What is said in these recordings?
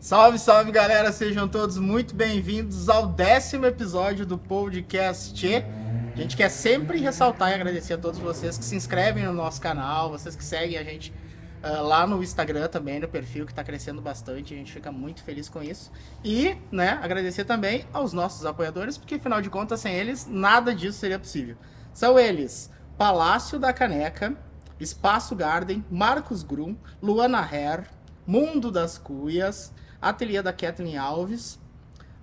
Salve, salve galera, sejam todos muito bem-vindos ao 10º episódio do podcast. A gente quer sempre ressaltar e agradecer a todos vocês que se inscrevem no nosso canal, vocês que seguem a gente lá no Instagram também, no perfil que está crescendo bastante, a gente fica muito feliz com isso. E, agradecer também aos nossos apoiadores, porque afinal de contas, sem eles, nada disso seria possível. São eles, Palácio da Caneca, Espaço Garden, Marcos Grum, Luana Hair, Mundo das Cuias, Ateliê da Kathleen Alves,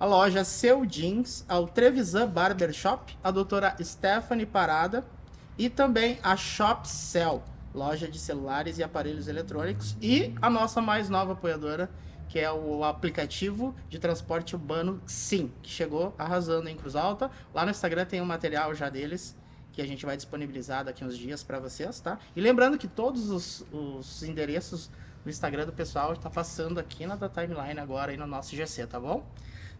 a loja Seu Jeans, ao Trevisan Barbershop, a doutora Stephanie Parada e também a Shop Cell, loja de celulares e aparelhos eletrônicos, e a nossa mais nova apoiadora, que é o aplicativo de transporte urbano Sim, que chegou arrasando em Cruz Alta. Lá no Instagram tem um material já deles, que a gente vai disponibilizar daqui uns dias para vocês, tá? E lembrando que todos os endereços do Instagram do pessoal está passando aqui na timeline agora aí no nosso GC, tá bom?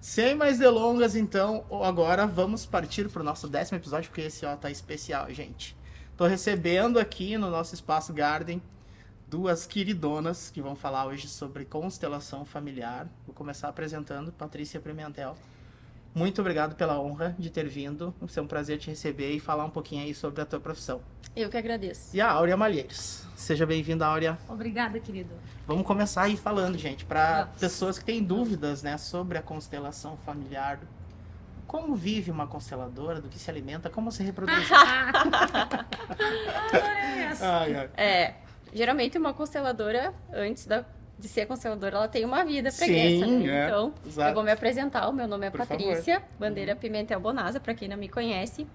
Sem mais delongas, então, agora vamos partir para o nosso 10º episódio, porque esse tá especial, gente. Tô recebendo aqui no nosso Espaço Garden duas queridonas que vão falar hoje sobre constelação familiar. Vou começar apresentando Patrícia Pimentel. Muito obrigado pela honra de ter vindo. Vai ser um prazer te receber e falar um pouquinho aí sobre a tua profissão. Eu que agradeço. E a Áurea Malheiros. Seja bem-vinda, Áurea. Obrigada, querido. Vamos começar aí falando, gente, para pessoas que têm dúvidas, sobre a constelação familiar. Como vive uma consteladora, do que se alimenta, como se reproduz. Geralmente uma consteladora, antes de ser consteladora, ela tem uma vida pregressa, né? Então, exato. Eu vou me apresentar. O meu nome é Por Patrícia, Bandeira Pimentel Bonasa, para quem não me conhece.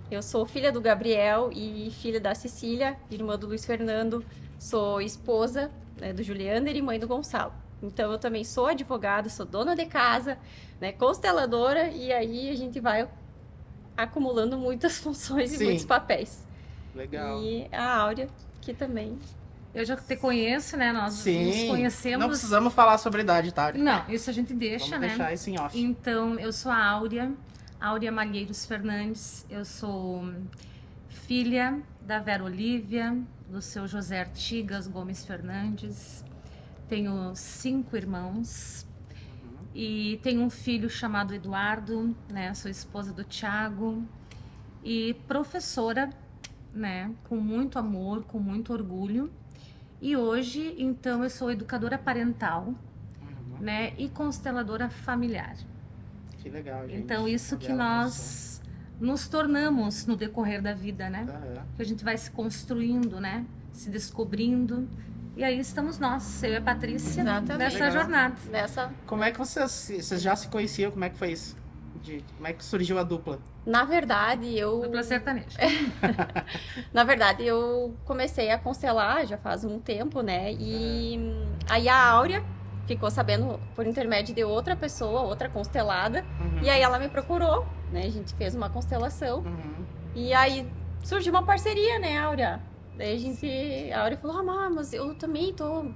Eu sou filha do Gabriel e filha da Cecília, irmã do Luiz Fernando. Sou esposa, do Juliander e mãe do Gonçalo. Então, eu também sou advogada, sou dona de casa, consteladora, e aí a gente vai acumulando muitas funções e muitos papéis. Legal. E a Áurea, que também... Eu já te conheço, né? Nós nos conhecemos. Não precisamos falar sobre idade, tá? Não, isso a gente deixa, Vamos deixar isso em off. Então, eu sou a Áurea Malheiros Fernandes. Eu sou filha da Vera Olívia, do seu José Artigas Gomes Fernandes. Tenho 5 irmãos. E tenho um filho chamado Eduardo, Sou esposa do Thiago. E professora, Com muito amor, com muito orgulho. E hoje, então, eu sou educadora parental, e consteladora familiar. Que legal, gente. Então, isso que nós nos tornamos no decorrer da vida, Que a gente vai se construindo, Se descobrindo. E aí estamos nós, eu e a Patrícia, nessa jornada. Como é que vocês já se conheciam? Como é que foi isso? Como é que surgiu a dupla? Na verdade, Dupla sertaneja. Na verdade, eu comecei a constelar já faz um tempo, E aí a Áurea ficou sabendo por intermédio de outra pessoa, outra constelada. E aí ela me procurou, A gente fez uma constelação. E aí surgiu uma parceria, Áurea? Daí a Áurea falou, mas eu também tô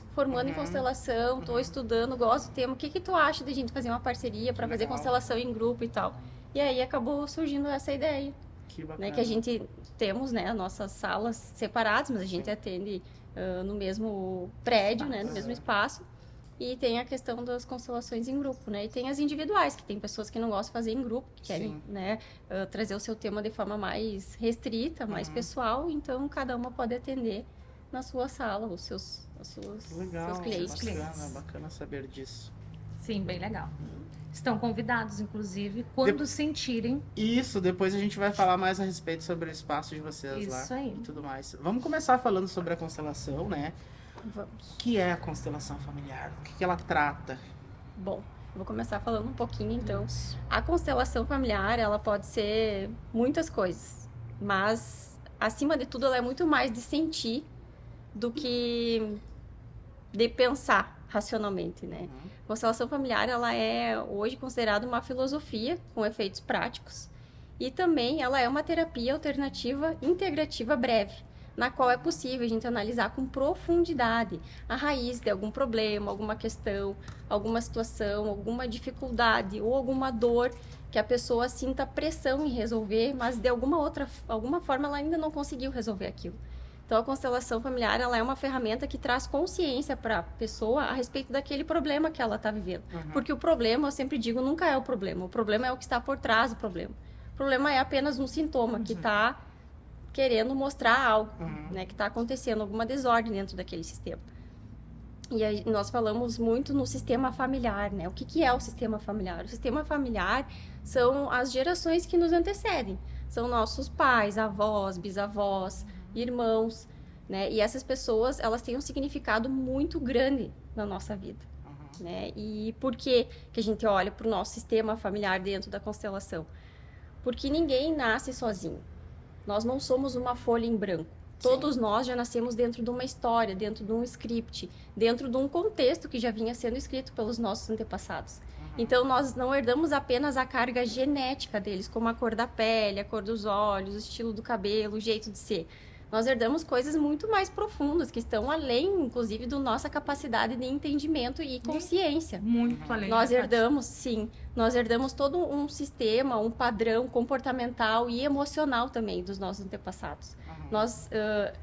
formando em constelação, tô estudando, gosto do tema. O que tu acha de a gente fazer uma parceria para fazer constelação em grupo e tal? E aí acabou surgindo essa ideia. Que bacana. Que a gente temos, nossas salas separadas, mas a gente atende no mesmo prédio, no mesmo espaço. E tem a questão das constelações em grupo, E tem as individuais, que tem pessoas que não gostam de fazer em grupo, que querem, trazer o seu tema de forma mais restrita, mais pessoal. Então, cada uma pode atender na sua sala, os seus clientes. Bacana saber disso. Sim, bem legal. Estão convidados, inclusive, quando sentirem. Isso, depois a gente vai falar mais a respeito sobre o espaço de vocês lá. Isso aí. E tudo mais. Vamos começar falando sobre a constelação, Vamos. O que é a constelação familiar? O que ela trata? Bom, vou começar falando um pouquinho, então. A constelação familiar, ela pode ser muitas coisas, mas, acima de tudo, ela é muito mais de sentir do que de pensar racionalmente, Constelação familiar, ela é hoje considerada uma filosofia com efeitos práticos e também ela é uma terapia alternativa integrativa breve, na qual é possível a gente analisar com profundidade a raiz de algum problema, alguma questão, alguma situação, alguma dificuldade ou alguma dor que a pessoa sinta pressão em resolver, mas de alguma forma ela ainda não conseguiu resolver aquilo. Então, a constelação familiar, ela é uma ferramenta que traz consciência para a pessoa a respeito daquele problema que ela está vivendo. Porque o problema, eu sempre digo, nunca é o problema é o que está por trás do problema. O problema é apenas um sintoma que está querendo mostrar algo, né, que está acontecendo, alguma desordem dentro daquele sistema. E aí, nós falamos muito no sistema familiar, né? O que é o sistema familiar? O sistema familiar são as gerações que nos antecedem. São nossos pais, avós, bisavós, irmãos, né? E essas pessoas, elas têm um significado muito grande na nossa vida, né? E por que a gente olha para o nosso sistema familiar dentro da constelação? Porque ninguém nasce sozinho. Nós não somos uma folha em branco. Todos nós já nascemos dentro de uma história, dentro de um script, dentro de um contexto que já vinha sendo escrito pelos nossos antepassados. Então, nós não herdamos apenas a carga genética deles, como a cor da pele, a cor dos olhos, o estilo do cabelo, o jeito de ser. Nós herdamos coisas muito mais profundas, que estão além, inclusive, da nossa capacidade de entendimento e consciência. Muito além. Nós herdamos, sim, nós herdamos todo um sistema, um padrão comportamental e emocional também dos nossos antepassados. Nós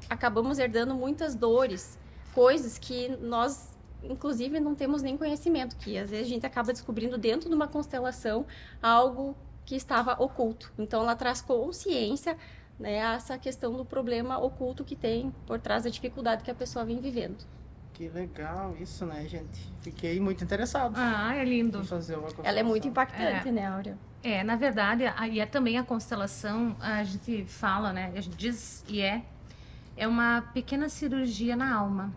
acabamos herdando muitas dores, coisas que nós, inclusive, não temos nem conhecimento, que às vezes a gente acaba descobrindo dentro de uma constelação algo que estava oculto. Então, ela traz consciência, né, essa questão do problema oculto que tem por trás da dificuldade que a pessoa vem vivendo. Que legal isso, né, gente? Fiquei muito interessado É lindo. em fazer uma constelação. Ela é muito impactante, né, Áurea? Na verdade, e é também a constelação, a gente fala, né, a gente diz, é uma pequena cirurgia na alma.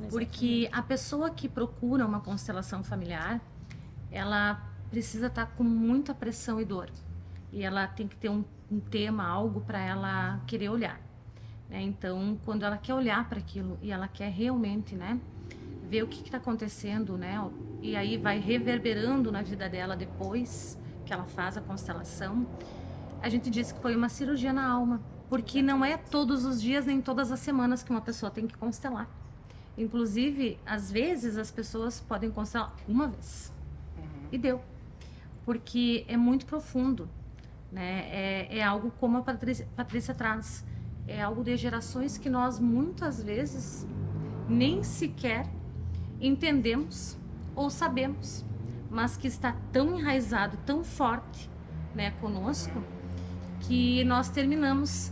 Porque a pessoa que procura uma constelação familiar, ela precisa estar com muita pressão e dor. E ela tem que ter um tema, algo para ela querer olhar. Né? Então, quando ela quer olhar para aquilo e ela quer realmente, né, ver o que está acontecendo, né, e aí vai reverberando na vida dela depois que ela faz a constelação, a gente diz que foi uma cirurgia na alma. Porque não é todos os dias nem todas as semanas que uma pessoa tem que constelar. Inclusive, às vezes, as pessoas podem constelar uma vez. E deu. Porque é muito profundo. Né? É algo como a Patrícia traz. É algo de gerações que nós, muitas vezes, nem sequer entendemos ou sabemos. Mas que está tão enraizado, tão forte, né, conosco, que nós terminamos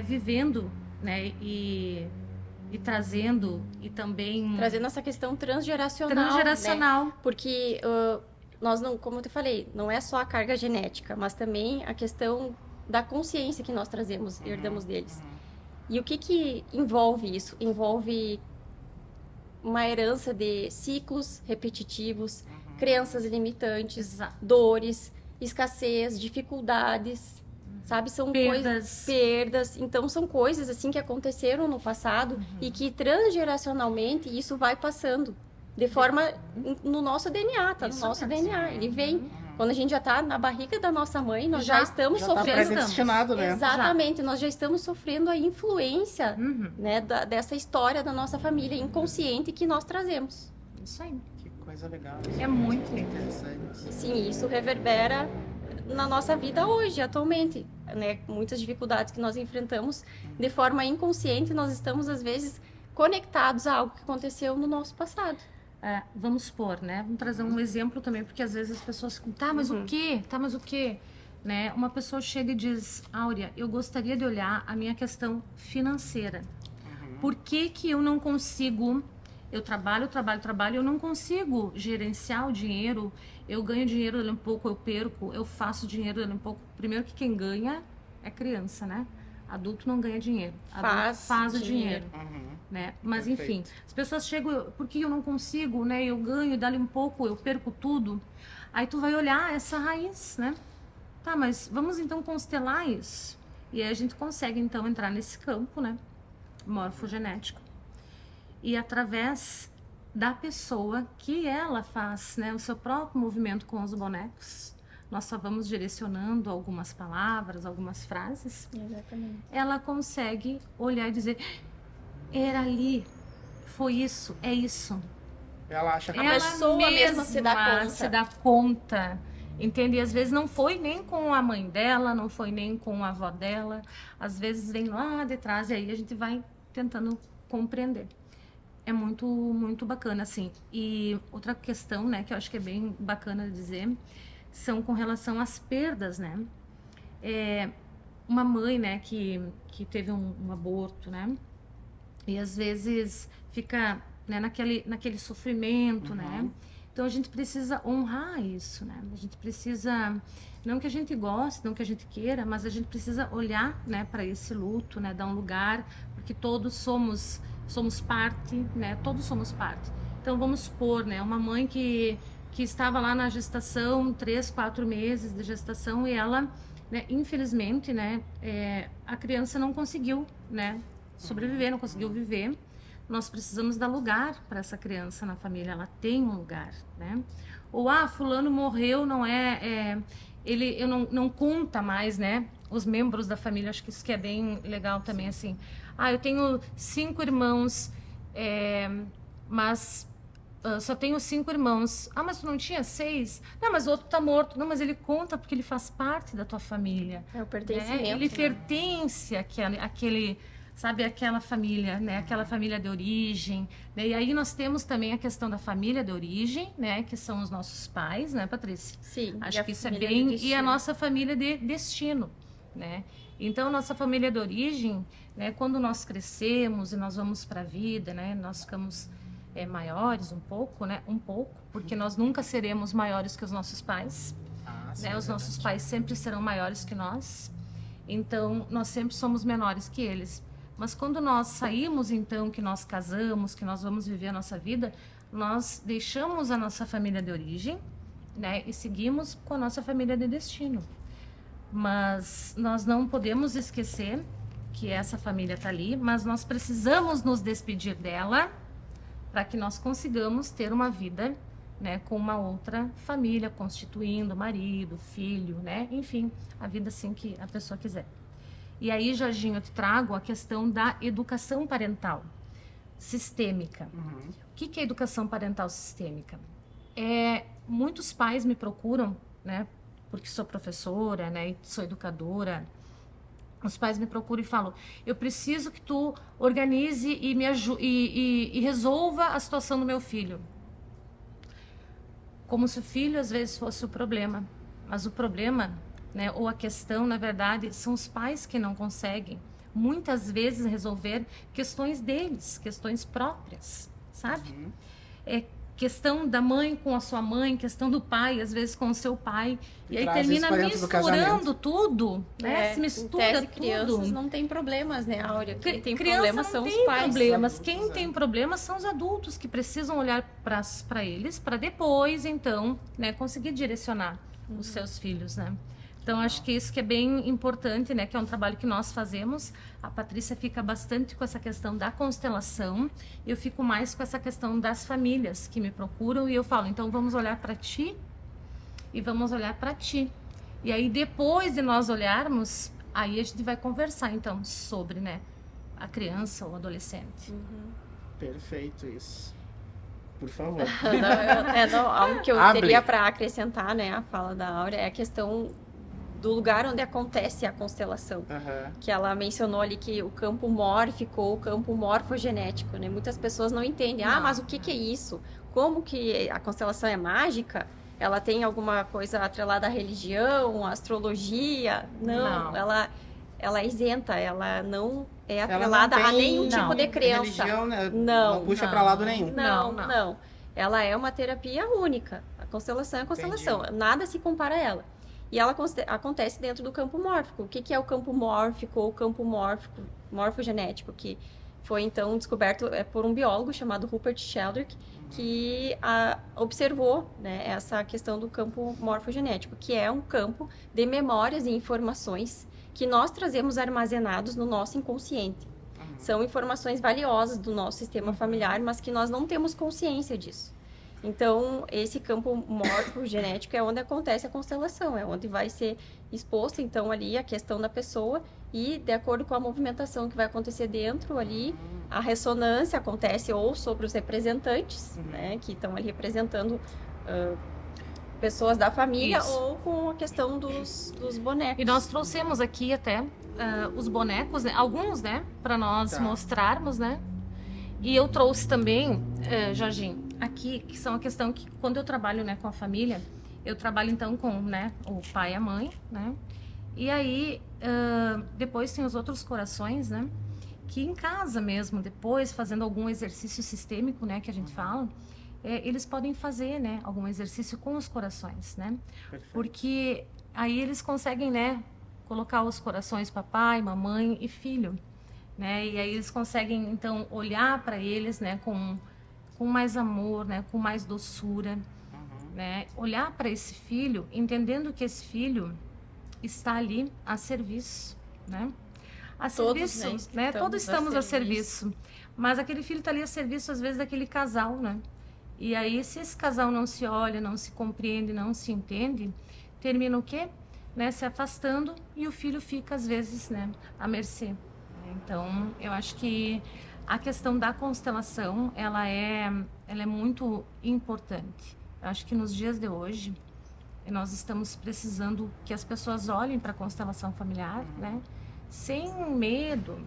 vivendo, né, e trazendo, e também... Trazendo essa questão transgeracional. Né? Porque nós não, como eu te falei, não é só a carga genética, mas também a questão da consciência que nós trazemos, herdamos deles. E o que envolve isso? Envolve uma herança de ciclos repetitivos, crenças limitantes, dores, escassez, dificuldades, sabe? São perdas. Então, são coisas assim que aconteceram no passado e que transgeracionalmente isso vai passando de forma no nosso DNA, tá? No nosso DNA. Ele vem. Quando a gente já tá na barriga da nossa mãe, nós já estamos sofrendo. Tá predestinado, né? Exatamente, nós já estamos sofrendo a influência, né, dessa história da nossa família inconsciente que nós trazemos. Isso aí. Que coisa legal. É muito interessante. Sim, isso reverbera na nossa vida hoje, atualmente, né? Muitas dificuldades que nós enfrentamos de forma inconsciente, nós estamos às vezes conectados a algo que aconteceu no nosso passado. Vamos supor, né? Vamos trazer um exemplo também, porque às vezes as pessoas ficam, tá, mas o quê? Tá, mas o quê? Né? Uma pessoa chega e diz, Áurea, eu gostaria de olhar a minha questão financeira. Por que que eu não consigo... Eu trabalho, eu não consigo gerenciar o dinheiro. Eu ganho dinheiro, um pouco eu perco. Eu faço dinheiro, um pouco. Primeiro que quem ganha é criança, né? Adulto não ganha dinheiro. Adulto faz o dinheiro. Né? Mas Perfeito. enfim, as pessoas chegam, porque eu não consigo, né? Eu ganho, dá-lhe um pouco, eu perco tudo. Aí tu vai olhar essa raiz, né? Tá, mas vamos então constelar isso. E aí a gente consegue então entrar nesse campo, né? Morfogenético. E através da pessoa que ela faz, né, o seu próprio movimento com os bonecos, nós só vamos direcionando algumas palavras, algumas frases. Exatamente. Ela consegue olhar e dizer, era ali, foi isso, é isso. Ela acha que A pessoa mesma se dá conta. Entende? E às vezes não foi nem com a mãe dela, não foi nem com a avó dela. Às vezes vem lá de trás e aí a gente vai tentando compreender. É muito, muito bacana, assim. E outra questão, né, que eu acho que é bem bacana dizer, são com relação às perdas, né? Uma mãe, né, que teve um aborto, né? E às vezes fica, né, naquele sofrimento, né? Então a gente precisa honrar isso, né? A gente precisa, não que a gente goste, não que a gente queira, mas a gente precisa olhar, né, para esse luto, né, dar um lugar, porque todos somos parte, né? Todos somos parte. Então vamos supor, né, uma mãe que estava lá na gestação, 3, 4 meses de gestação, e ela, né, infelizmente, né, a criança não conseguiu, né, sobreviver, não conseguiu viver. Nós precisamos dar lugar para essa criança na família, ela tem um lugar, né? Ou, fulano morreu, ele não conta mais, né? Os membros da família, acho que isso que é bem legal também, assim. Eu tenho 5 irmãos, mas só tenho 5 irmãos. Mas tu não tinha 6? Não, mas o outro tá morto. Não, mas ele conta porque ele faz parte da tua família. É o pertencimento. Né? Ele pertence àquele, sabe, aquela família, né? Aquela família de origem. Né? E aí nós temos também a questão da família de origem, né? Que são os nossos pais, né, Patrícia? Sim. Acho que isso é bem... E a nossa família de destino, né? Então, nossa família de origem, né? Quando nós crescemos e nós vamos para a vida, né? Nós ficamos maiores um pouco, né? Um pouco, porque nós nunca seremos maiores que os nossos pais. Sim, né? Os nossos pais sempre serão maiores que nós. Então, nós sempre somos menores que eles. Mas quando nós saímos, então, que nós casamos, que nós vamos viver a nossa vida, nós deixamos a nossa família de origem, né? E seguimos com a nossa família de destino. Mas nós não podemos esquecer que essa família está ali, mas nós precisamos nos despedir dela para que nós consigamos ter uma vida, né, com uma outra família, constituindo marido, filho, né? Enfim, a vida assim que a pessoa quiser. E aí, Jorginho, eu te trago a questão da educação parental sistêmica. O que é educação parental sistêmica? Muitos pais me procuram, né? Porque sou professora, né? E sou educadora. Os pais me procuram e falam: eu preciso que tu organize e me e resolva a situação do meu filho. Como se o filho às vezes fosse o problema. Mas o problema, né, ou a questão, na verdade, são os pais que não conseguem muitas vezes resolver questões deles, questões próprias, sabe? Questão da mãe com a sua mãe, questão do pai, às vezes com o seu pai. E aí termina misturando tudo, né? Se mistura tese, tudo. Crianças não tem problemas, né, Áurea? Quem tem Criança problemas são os pais. Problemas. Quem tem problemas são os adultos, que precisam olhar para eles, para depois, então, né, conseguir direcionar os seus filhos, né? Então, acho que isso que é bem importante, né? Que é um trabalho que nós fazemos. A Patrícia fica bastante com essa questão da constelação. Eu fico mais com essa questão das famílias que me procuram. E eu falo, então, vamos olhar para ti e vamos olhar para ti. E aí, depois de nós olharmos, aí a gente vai conversar, então, sobre, né? A criança ou adolescente. Perfeito isso. Por favor. Algo que eu teria para acrescentar, né? A fala da Áurea é a questão do lugar onde acontece a constelação, que ela mencionou ali que o campo mórfico ou o campo morfogenético, né? Muitas pessoas não entendem, mas o que é isso? Como que a constelação é mágica? Ela tem alguma coisa atrelada à religião, à astrologia? Não. Ela é isenta, ela não é atrelada a nenhum tipo de crença. Religião, né? Não puxa para lado nenhum. Não. Ela é uma terapia única. A constelação é a constelação. Entendi. Nada se compara a ela. E ela acontece dentro do campo mórfico. O que é o campo mórfico ou campo morfogenético? Que foi, então, descoberto por um biólogo chamado Rupert Sheldrake, que observou, né, essa questão do campo morfogenético, que é um campo de memórias e informações que nós trazemos armazenados no nosso inconsciente. São informações valiosas do nosso sistema familiar, mas que nós não temos consciência disso. Então, esse campo morfogenético é onde acontece a constelação, é onde vai ser exposto, então, ali a questão da pessoa e, de acordo com a movimentação que vai acontecer dentro ali, a ressonância acontece ou sobre os representantes, né, que estão ali representando pessoas da família Isso. ou com a questão dos bonecos. E nós trouxemos aqui até os bonecos, né? Alguns, né? Para nós Tá. mostrarmos, né? E eu trouxe também, Jorginho, aqui, que são a questão que quando eu trabalho, né, com a família, eu trabalho então com, né, o pai e a mãe, né? E aí, depois tem os outros corações, né? Que em casa mesmo, depois, fazendo algum exercício sistêmico, né, que a gente fala, eles podem fazer, né, algum exercício com os corações, né? Perfeito. Porque aí eles conseguem, né, colocar os corações papai, mamãe e filho, né? E aí eles conseguem, então, olhar para eles, né, com mais amor, né, com mais doçura, né? Olhar para esse filho, entendendo que esse filho está ali a serviço, né? A Todos, serviço, né, né? Todos estamos a serviço. Mas aquele filho está ali a serviço, às vezes, daquele casal, né? E aí, se esse casal não se olha, não se compreende, não se entende, termina o quê? Né? Se afastando e o filho fica, às vezes, né, à mercê. Então, eu acho que a questão da constelação, ela é muito importante. Eu acho que nos dias de hoje, nós estamos precisando que as pessoas olhem para a constelação familiar, né? Sem medo,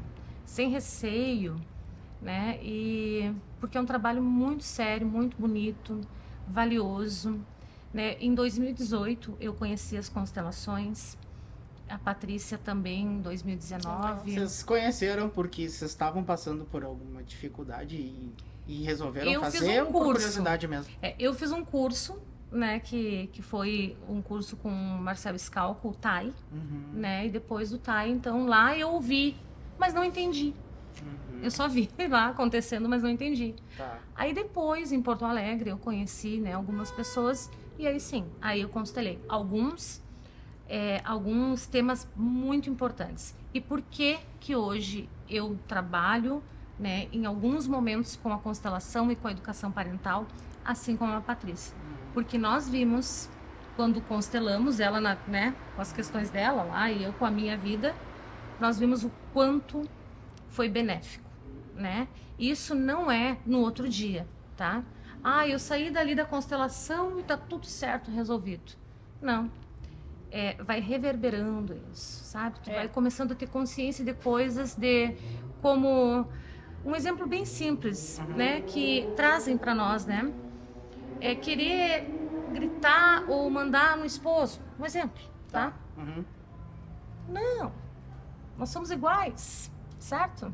sem receio, né? E porque é um trabalho muito sério, muito bonito, valioso, né? Em 2018 eu conheci as constelações, a Patrícia também em 2019. Vocês conheceram porque vocês estavam passando por alguma dificuldade e resolveram Eu fiz fazer um ou por curso. curiosidade mesmo? Eu fiz um curso, né, que foi um curso com o Marcelo Scalco, o TAI, né, e depois do TAI, então lá eu ouvi, mas não entendi. Eu só vi lá acontecendo, mas não entendi. Tá. Aí depois, em Porto Alegre, eu conheci, né, algumas pessoas, e aí sim, aí eu constelei alguns temas muito importantes. E por que que hoje eu trabalho, né, em alguns momentos com a constelação e com a educação parental, assim como a Patrícia? Porque nós vimos, quando constelamos ela, né, com as questões dela lá e eu com a minha vida, nós vimos o quanto foi benéfico, né? Isso não é no outro dia, tá? Ah, eu saí dali da constelação e tá tudo certo, resolvido. Não. Vai reverberando isso, sabe? Tu vai começando a ter consciência de coisas, como um exemplo bem simples, né? Que trazem para nós, né? Querer gritar ou mandar no esposo, um exemplo, tá? Não, nós somos iguais, certo?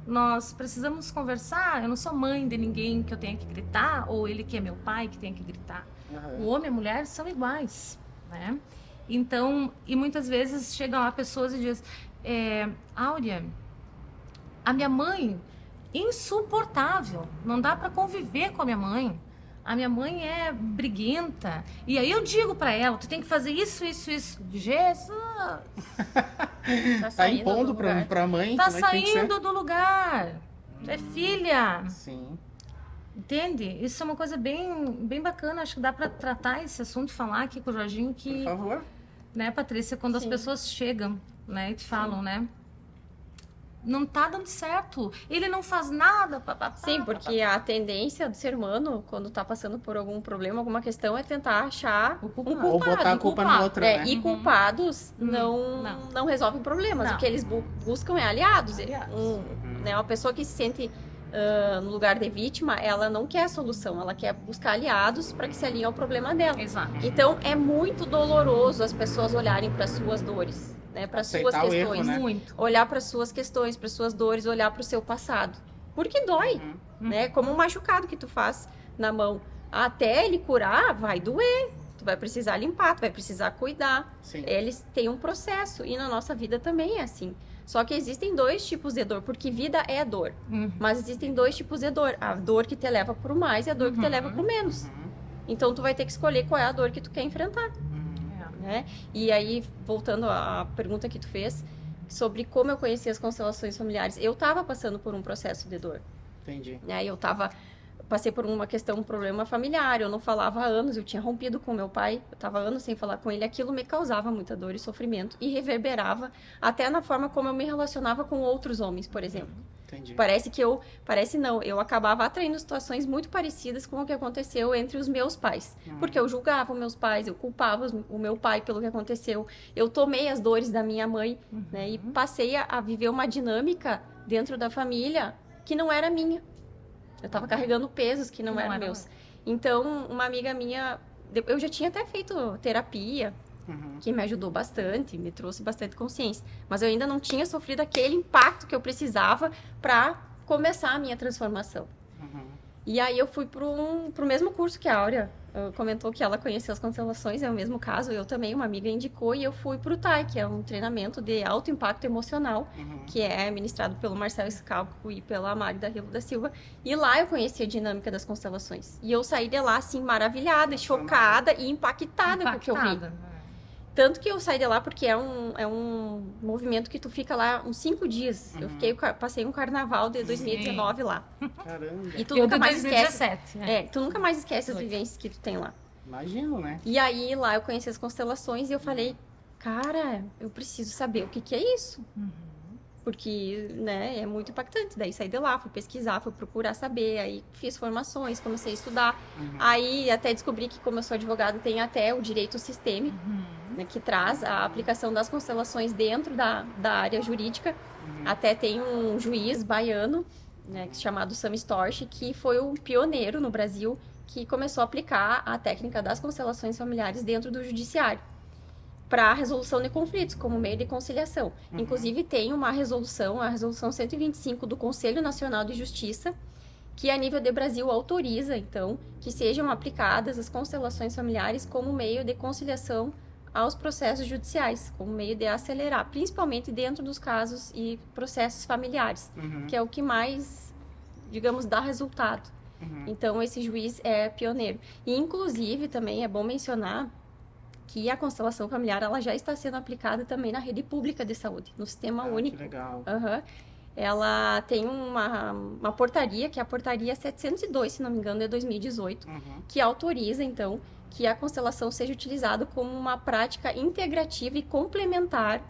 Nós precisamos conversar. Eu não sou mãe de ninguém que eu tenha que gritar, ou ele que é meu pai que tenha que gritar. O homem e a mulher são iguais, né? Então, e muitas vezes chegam lá pessoas e dizem, Áurea, a minha mãe, insuportável, não dá para conviver com a minha mãe. A minha mãe é briguenta. E aí eu digo para ela, tu tem que fazer isso, isso, isso. Jesus! Tá impondo pra mãe. Tá como é que tem que ser? saindo do lugar. Tu é filha. Sim. Entende? Isso é uma coisa bem, bem bacana. Acho que dá para tratar esse assunto, falar aqui com o Jorginho que... Por favor. Né, Patrícia, quando as pessoas chegam, né, e te falam, né, não tá dando certo, ele não faz nada, Sim, porque a tendência do ser humano, quando tá passando por algum problema, alguma questão, é tentar achar um culpado. Ou botar a culpa no outro, né? E culpados não resolvem problemas. Não. O que eles buscam é aliados. Aliados. Né, uma pessoa que se sente no lugar de vítima, ela não quer solução, ela quer buscar aliados para que se alinhe ao problema dela. Exato. Então, é muito doloroso as pessoas olharem para suas dores, né, para suas Aceitar o erro, questões. né? Muito. Olhar para suas questões, para suas dores, olhar para o seu passado. Porque dói, né? Como um machucado que tu faz na mão. Até ele curar, vai doer. Tu vai precisar limpar, tu vai precisar cuidar. Sim. Eles têm um processo. E na nossa vida também é assim. Só que existem dois tipos de dor, porque vida é dor. Mas existem dois tipos de dor. A dor que te leva pro mais e a dor que te leva pro menos. Então, tu vai ter que escolher qual é a dor que tu quer enfrentar. Né? E aí, voltando à pergunta que tu fez, sobre como eu conheci as constelações familiares, eu estava passando por um processo de dor. Entendi. Né? Eu estava passei por um problema familiar, eu não falava há anos, eu tinha rompido com meu pai, eu estava anos sem falar com ele, aquilo me causava muita dor e sofrimento e reverberava até na forma como eu me relacionava com outros homens, por exemplo. Entendi. Parece não, eu acabava atraindo situações muito parecidas com o que aconteceu entre os meus pais. Porque eu julgava os meus pais, eu culpava o meu pai pelo que aconteceu. Eu tomei as dores da minha mãe, né? E passei a viver uma dinâmica dentro da família que não era minha. Eu tava carregando pesos que não eram meus. Então, uma amiga minha, eu já tinha até feito terapia, que me ajudou bastante, me trouxe bastante consciência. Mas eu ainda não tinha sofrido aquele impacto que eu precisava para começar a minha transformação. E aí eu fui pro mesmo curso que a Áurea comentou que ela conheceu as constelações, é o mesmo caso, eu também, uma amiga indicou, e eu fui pro TAI, que é um treinamento de alto impacto emocional, que é ministrado pelo Marcelo Scalco e pela Magda Rilo da Silva, e lá eu conheci a dinâmica das constelações. E eu saí de lá, assim, maravilhada, chocada e impactada com o que eu vi. Tanto que eu saí de lá porque é um movimento que tu fica lá uns 5 dias. Eu passei um carnaval de 2019 lá. Caramba. E tu nunca mais 2017, esquece. Tu nunca mais esquece as vivências que tu tem lá. Imagino, né? E aí lá eu conheci as constelações e eu falei, cara, eu preciso saber o que é isso. Porque, né, é muito impactante. Daí saí de lá, fui pesquisar, fui procurar saber, aí fiz formações, comecei a estudar. Aí até descobri que, como eu sou advogada, tem até o direito sistêmico, né, que traz a aplicação das constelações dentro da área jurídica. Até tem um juiz baiano, né, chamado Sam Storch, que foi o pioneiro no Brasil que começou a aplicar a técnica das constelações familiares dentro do judiciário para a resolução de conflitos, como meio de conciliação. Inclusive, tem uma resolução, a resolução 125 do Conselho Nacional de Justiça, que a nível de Brasil autoriza, então, que sejam aplicadas as constelações familiares como meio de conciliação aos processos judiciais, como meio de acelerar, principalmente dentro dos casos e processos familiares, que é o que mais, digamos, dá resultado. Então, esse juiz é pioneiro. E, inclusive, também é bom mencionar que a constelação familiar ela já está sendo aplicada também na rede pública de saúde, no Sistema Único. Que legal. Ela tem uma portaria, que é a portaria 702, se não me engano, de 2018, que autoriza, então, que a constelação seja utilizada como uma prática integrativa e complementar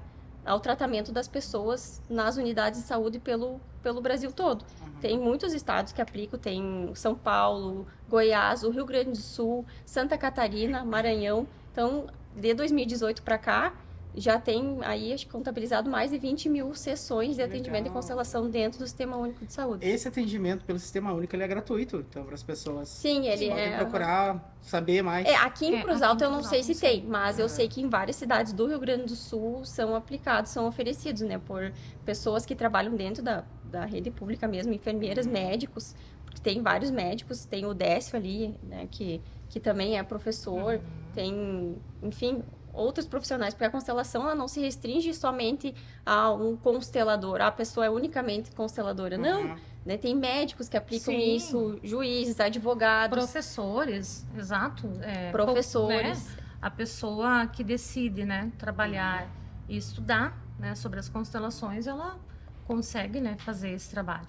ao tratamento das pessoas nas unidades de saúde pelo Brasil todo. Tem muitos estados que aplicam, tem São Paulo, Goiás, o Rio Grande do Sul, Santa Catarina, Maranhão. Então, de 2018 para cá, já tem aí, acho que contabilizado mais de 20 mil sessões de atendimento e constelação dentro do Sistema Único de Saúde. Esse atendimento pelo Sistema Único, ele é gratuito, então, para as pessoas. Sim, ele podem procurar saber mais. Aqui em Cruz Alta eu não sei se tem, mas eu sei que em várias cidades do Rio Grande do Sul são aplicados, são oferecidos, né, por pessoas que trabalham dentro da rede pública mesmo, enfermeiras, médicos, porque tem vários médicos, tem o Décio ali, né, que também é professor, tem, enfim, outros profissionais, porque a constelação ela não se restringe somente a um constelador, a pessoa é unicamente consteladora, não, né? Tem médicos que aplicam isso, juízes, advogados, professores, exato, professores, né? A pessoa que decide, né, trabalhar e estudar, né, sobre as constelações, ela consegue, né, fazer esse trabalho.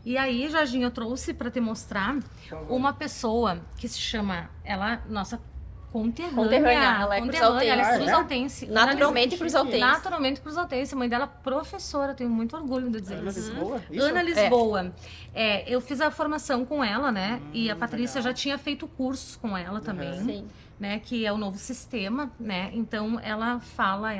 E aí, Jorginho, eu trouxe para te mostrar uma pessoa que se chama, nossa conterrânea. Ela é cruzaltense. Naturalmente cruzaltense. Naturalmente cruzaltense. A mãe dela, professora, tenho muito orgulho de dizer isso. Lisboa? Ana Lisboa. Eu fiz a formação com ela, né? E a Patrícia já tinha feito cursos com ela também. Sim. Né, que é o novo sistema, né? Então ela fala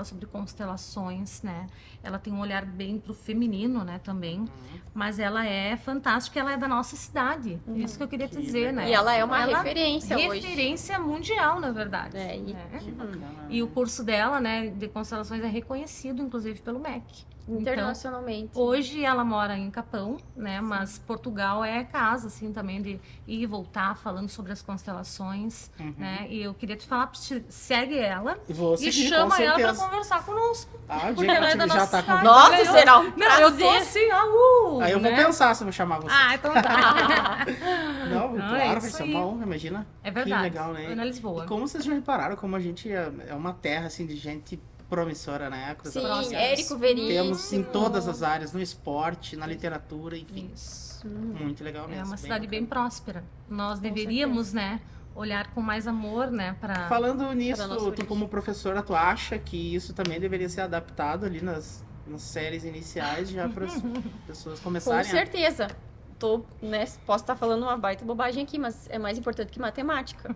sobre constelações, né? Ela tem um olhar bem pro feminino, né, também. Mas ela é fantástica, ela é da nossa cidade. Isso que eu queria te dizer, né? E ela é uma referência hoje. Referência mundial, na verdade. E o curso dela, né, de constelações é reconhecido, inclusive, pelo MEC. Internacionalmente. Então, hoje ela mora em Capão, né? Mas Portugal é casa, assim, também de ir e voltar falando sobre as constelações, né? E eu queria te falar, segue ela e chama ela para conversar conosco. O dia que ela já tá com Nossa, será um prazer. Eu tô assim, Aí eu vou pensar se eu vou chamar você. Então tá. Não, claro, vai ser uma honra, imagina. É verdade. Que legal, né? Ana Lisboa. E como vocês já repararam, como a gente é uma terra, assim, de gente promissora, né? Sim, Próxima. Érico Veríssimo. Temos em todas as áreas, no esporte, na literatura, enfim. Isso. Muito legal mesmo. É uma bem cidade bem bacana. próspera. Nós deveríamos, né, olhar com mais amor, né, para... Falando nisso, Pra nossa tu origem. como professora, tu acha que isso também deveria ser adaptado ali nas séries iniciais, já para as pessoas Com começarem certeza. Né, posso estar falando uma baita bobagem aqui, mas é mais importante que matemática.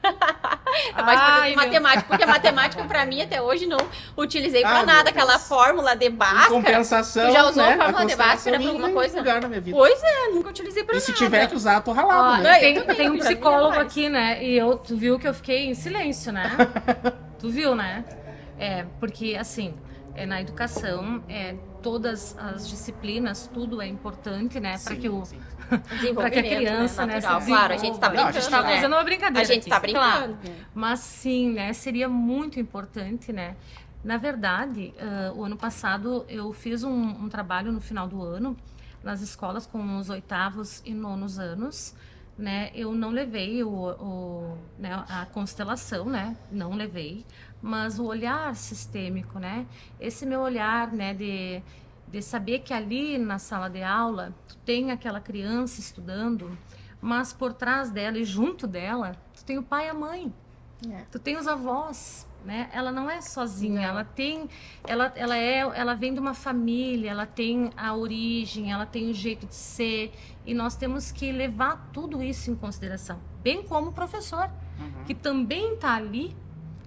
É mais importante que matemática, porque matemática pra mim até hoje não utilizei pra Ah, nada. meu Aquela Deus. fórmula de Em Bhaskara. compensação, Tu já usou né, a fórmula de Bhaskara constelação pra alguma em coisa? lugar na minha vida. Pois é, nunca utilizei pra E nada. se tiver que usar, tô ralado, Ó, né? eu também, tem um pra mim é psicólogo mais. aqui, né? E tu viu que eu fiquei em silêncio, né? Tu viu, né? Porque assim, na educação, todas as disciplinas, tudo é importante, né? Para Sim, que o sim. para que a criança, né, se natural. Claro, a gente tá desenvolva. Não, a brincando, gente tá né? fazendo uma brincadeira. A gente aqui, tá brincando. claro. Mas sim, né? Seria muito importante, né? Na verdade, o ano passado eu fiz um trabalho no final do ano nas escolas com os 8º e 9º anos, né? Eu não levei né, a constelação, né? Não levei, mas o olhar sistêmico, né? Esse meu olhar, né? De saber que ali na sala de aula tu tem aquela criança estudando, mas por trás dela e junto dela tu tem o pai e a mãe, tu tem os avós, né? Ela não é sozinha, ela vem de uma família, ela tem a origem, ela tem o jeito de ser, e nós temos que levar tudo isso em consideração, bem como o professor, que também está ali,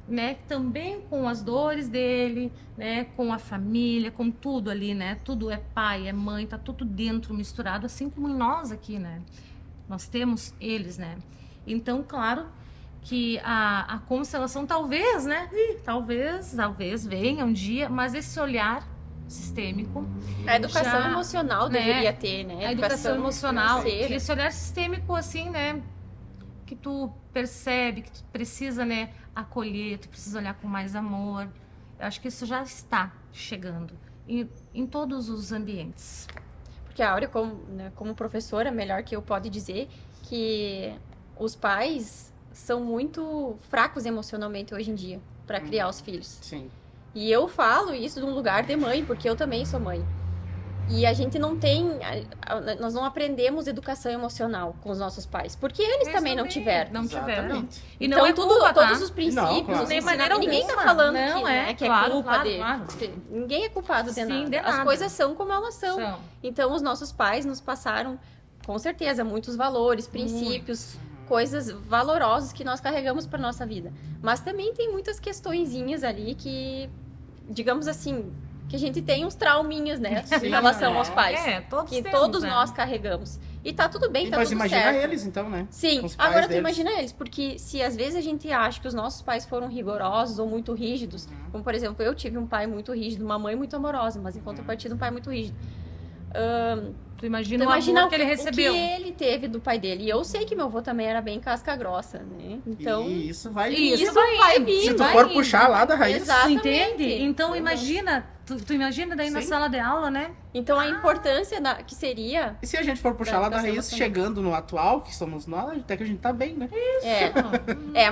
né, também com as dores dele, né, com a família, com tudo ali, né, tudo é pai, é mãe, tá tudo dentro, misturado, assim como em nós aqui, né, nós temos eles, né, então, claro, que a constelação talvez, né, talvez venha um dia, mas esse olhar sistêmico, A educação já, emocional né, deveria ter, né? a educação emocional, financeira. esse olhar sistêmico, assim, né, que tu percebe, que tu precisa, né, acolher, tu precisa olhar com mais amor. Eu acho que isso já está chegando em todos os ambientes. Porque a Áurea, como professora, melhor que eu pode dizer que os pais são muito fracos emocionalmente hoje em dia para criar os filhos. Sim. E eu falo isso de um lugar de mãe, porque eu também sou mãe. E a gente não tem, nós não aprendemos educação emocional com os nossos pais, porque eles também não tiveram. Não tiveram. Exatamente. E Então, não é tudo, culpa, tá? todos os princípios, Não, claro. os De ensinamentos, maneira ninguém tá alguma. falando Não, que é claro, culpa claro, dele. claro. Ninguém é culpado de Sim, nada. de As nada. coisas são como elas são. São. Então, os nossos pais nos passaram, com certeza, muitos valores, princípios, coisas valorosas que nós carregamos para nossa vida. Mas também tem muitas questõezinhas ali que, digamos assim, que a gente tem uns trauminhas, né, em relação aos pais. Todos Que temos, todos né? nós carregamos. E tá tudo bem, tá Mas tudo imagina certo. eles, então, né? Sim, Os pais agora tu deles. imagina eles, porque se às vezes a gente acha que os nossos pais foram rigorosos ou muito rígidos, como por exemplo, eu tive um pai muito rígido, uma mãe muito amorosa, mas em contrapartida um pai muito rígido. Tu imagina Tu o imagina amor que ele recebeu. o que ele teve do pai dele. E eu sei que meu avô também era bem casca grossa, né? Então, E isso vai... isso vai vir. Se tu vai for vir. puxar lá da raiz... Tu Exatamente. entende? Então imagina, tu imagina daí na Sim. sala de aula, né? Então a importância que seria... E se a gente for puxar lá da educação raiz, emocional. chegando no atual, que somos nós, até que a gente tá bem, né?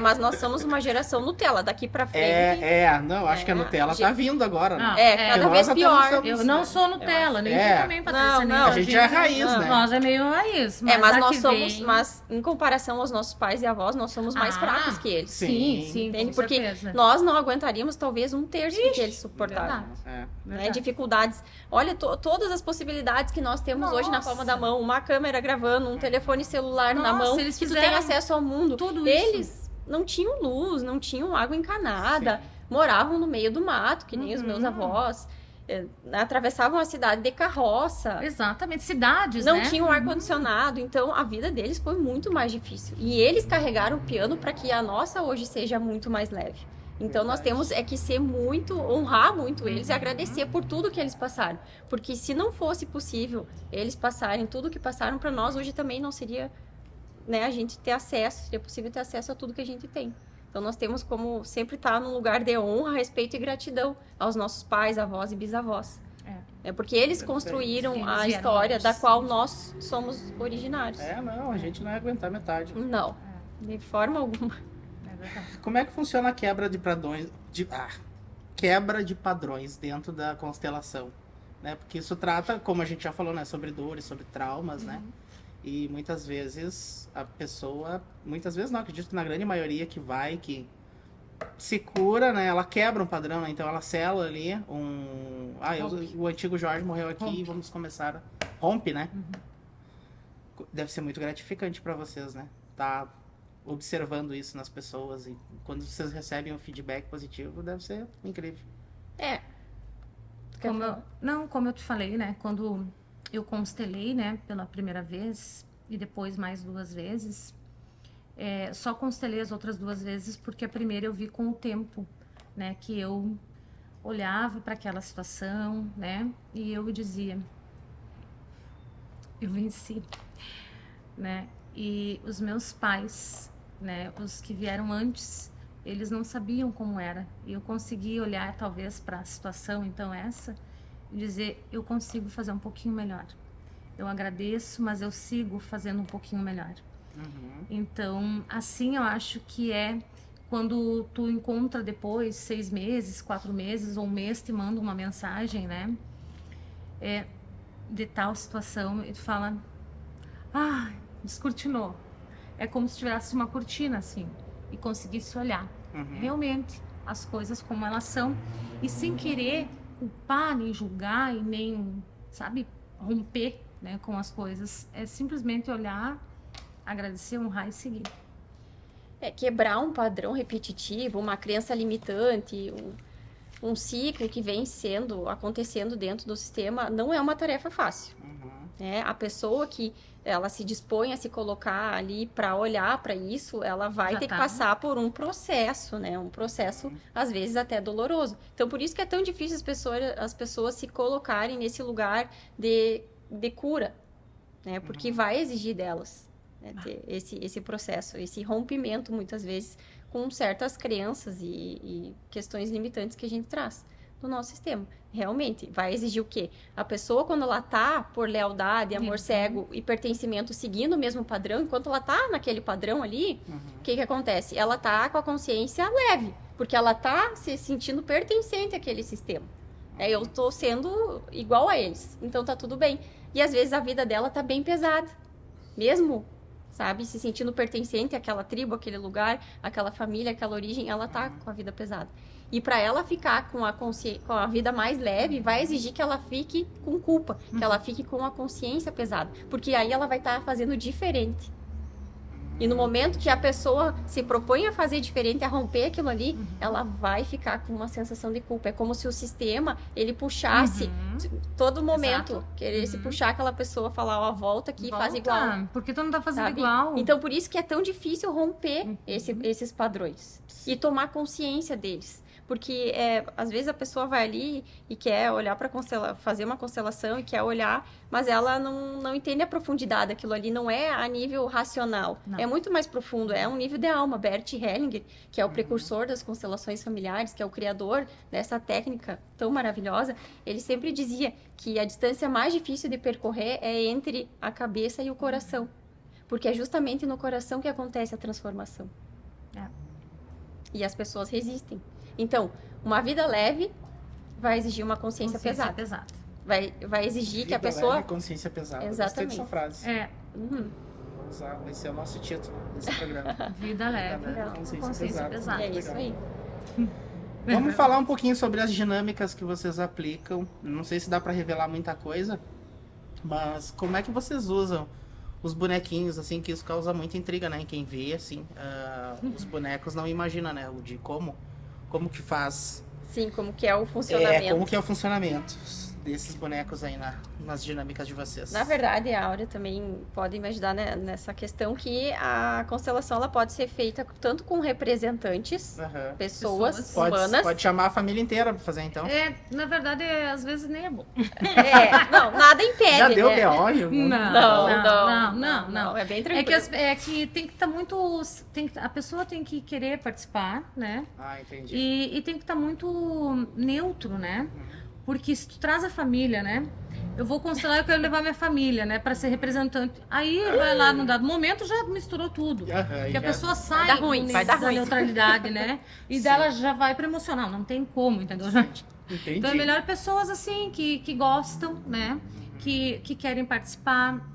Mas nós somos uma geração Nutella. Daqui pra frente... Não, acho que a Nutella gente- tá vindo agora, né? Não. cada Nós vez até pior. não somos- Eu não sou Nutella, nem É. tu também, Patrícia. Não, nem não, eu. A gente já é raiz, não. né? Nós é meio raiz. Mas a nós que somos... vem- Mas em comparação aos nossos pais e avós, nós somos mais fracos que eles. Sim. Sim, Entende? com Porque certeza. nós não aguentaríamos talvez um terço do que eles suportaram. verdade. É. Né? Verdade. Dificuldades. Olha, todas as possibilidades que nós temos hoje na Nossa. palma da mão. Uma câmera gravando, um telefone celular na Nossa, mão. eles Que tu tem fizeram acesso ao mundo. tudo isso. Eles não tinham luz, não tinham água encanada. Moravam no meio do mato, que nem os meus avós. Atravessavam a cidade de carroça. Exatamente, cidades, Não né? tinham ar-condicionado, então a vida deles foi muito mais difícil. E eles carregaram o piano para que a nossa hoje seja muito mais leve. Então nós temos que ser muito, honrar muito eles e agradecer por tudo que eles passaram. Porque se não fosse possível eles passarem tudo que passaram para nós, hoje também não seria, né, a gente ter acesso, seria possível ter acesso a tudo que a gente tem. Então nós temos como sempre estar num lugar de honra, respeito e gratidão aos nossos pais, avós e bisavós. É porque eles construíram Eles a vieram história antes. da qual nós somos originários. Não, a gente não ia aguentar metade. Não, de forma alguma. É verdade. Como é que funciona a quebra de quebra de padrões dentro da constelação, né? Porque isso trata, como a gente já falou, né, sobre dores, sobre traumas, né? E muitas vezes a pessoa, muitas vezes não, acredito que na grande maioria que se cura, né? Ela quebra um padrão, né? Então ela sela ali o antigo Jorge morreu aqui e vamos começar. Rompe, né? Deve ser muito gratificante para vocês, né? Tá observando isso nas pessoas e quando vocês recebem um feedback positivo, deve ser incrível. Como eu te falei, né? Quando eu constelei, né? Pela primeira vez e depois mais 2 vezes. Só constelei as outras 2 vezes porque a primeira eu vi com o tempo, né? Que eu olhava para aquela situação, né? E eu dizia, eu venci, né? E os meus pais, né? Os que vieram antes, eles não sabiam como era. E eu consegui olhar talvez para a situação, então e dizer, eu consigo fazer um pouquinho melhor. Eu agradeço, mas eu sigo fazendo um pouquinho melhor. Então, assim eu acho que quando tu encontra depois 6 meses, 4 meses ou 1 mês, te manda uma mensagem, né? De tal situação e tu fala, descortinou. É como se tivesse uma cortina assim e conseguisse olhar realmente as coisas como elas são e sem querer culpar, nem julgar e nem, sabe, romper, né, com as coisas. É simplesmente olhar, agradecer, honrar e seguir. Quebrar um padrão repetitivo, uma crença limitante, um ciclo que vem acontecendo dentro do sistema, não é uma tarefa fácil. A pessoa que ela se dispõe a se colocar ali para olhar para isso, ela vai ter que passar por um processo, né? Um processo, às vezes, até doloroso. Então, por isso que é tão difícil as pessoas se colocarem nesse lugar de cura, né? Porque vai exigir delas, né? Ter esse processo, esse rompimento, muitas vezes, com certas crenças e questões limitantes que a gente traz no nosso sistema. Realmente, vai exigir o quê? A pessoa, quando ela tá por lealdade, amor cego e pertencimento seguindo o mesmo padrão, enquanto ela tá naquele padrão ali, o que acontece? Ela tá com a consciência leve, porque ela tá se sentindo pertencente àquele sistema. Eu tô sendo igual a eles, então tá tudo bem. E às vezes a vida dela tá bem pesada, mesmo, sabe, se sentindo pertencente àquela tribo, àquele lugar, àquela família, àquela origem, ela tá com a vida pesada. E para ela ficar com a vida mais leve, vai exigir que ela fique com culpa, que ela fique com a consciência pesada. Porque aí ela vai estar fazendo diferente. E no momento que a pessoa se propõe a fazer diferente, a romper aquilo ali, ela vai ficar com uma sensação de culpa. É como se o sistema, ele puxasse todo momento, querer se puxar aquela pessoa, falar, volta aqui e faz igual. Porque tu não tá fazendo sabe? igual. Então, por isso que é tão difícil romper esses padrões. E tomar consciência deles. Porque, às vezes, a pessoa vai ali e quer olhar para fazer uma constelação e quer olhar, mas ela não entende a profundidade daquilo ali, não é a nível racional. Não. É muito mais profundo, é um nível de alma. Bert Hellinger, que é o precursor das constelações familiares, que é o criador dessa técnica tão maravilhosa, ele sempre dizia que a distância mais difícil de percorrer é entre a cabeça e o coração. Porque é justamente no coração que acontece a transformação. E as pessoas resistem. Então, uma vida leve vai exigir uma consciência pesada. Vai exigir que a pessoa... Leve, consciência pesada. Exatamente. Gostei dessa frase. Vou usar, vai ser o nosso título desse programa. Vida leve, consciência pesada. É isso aí. Vamos falar um pouquinho sobre as dinâmicas que vocês aplicam. Não sei se dá para revelar muita coisa, mas como é que vocês usam os bonequinhos, assim, que isso causa muita intriga, né? Em quem vê, assim, os bonecos não imagina, né? O de como que faz. Sim, como que é o funcionamento. Como que é o funcionamento desses bonecos aí nas dinâmicas de vocês. Na verdade, a Áurea também pode me ajudar nessa questão que a constelação ela pode ser feita tanto com representantes, pessoas humanas. Pode chamar a família inteira para fazer, então. Na verdade, às vezes nem é bom. Não, nada impede. Já deu B.O.? Não. É bem tranquilo. É que tem que estar muito... a pessoa tem que querer participar, né? Entendi. E tem que estar muito neutro, né? Porque se tu traz a família, né? eu vou constelar, eu quero levar minha família, né, para ser representante. Aí vai lá, num dado momento, já misturou tudo. Porque a pessoa sai vai dar da ruim. neutralidade, né? E dela já vai para emocional. Não tem como, entendeu, gente? Entendi. Então é melhor pessoas assim, que gostam, né? Que querem participar,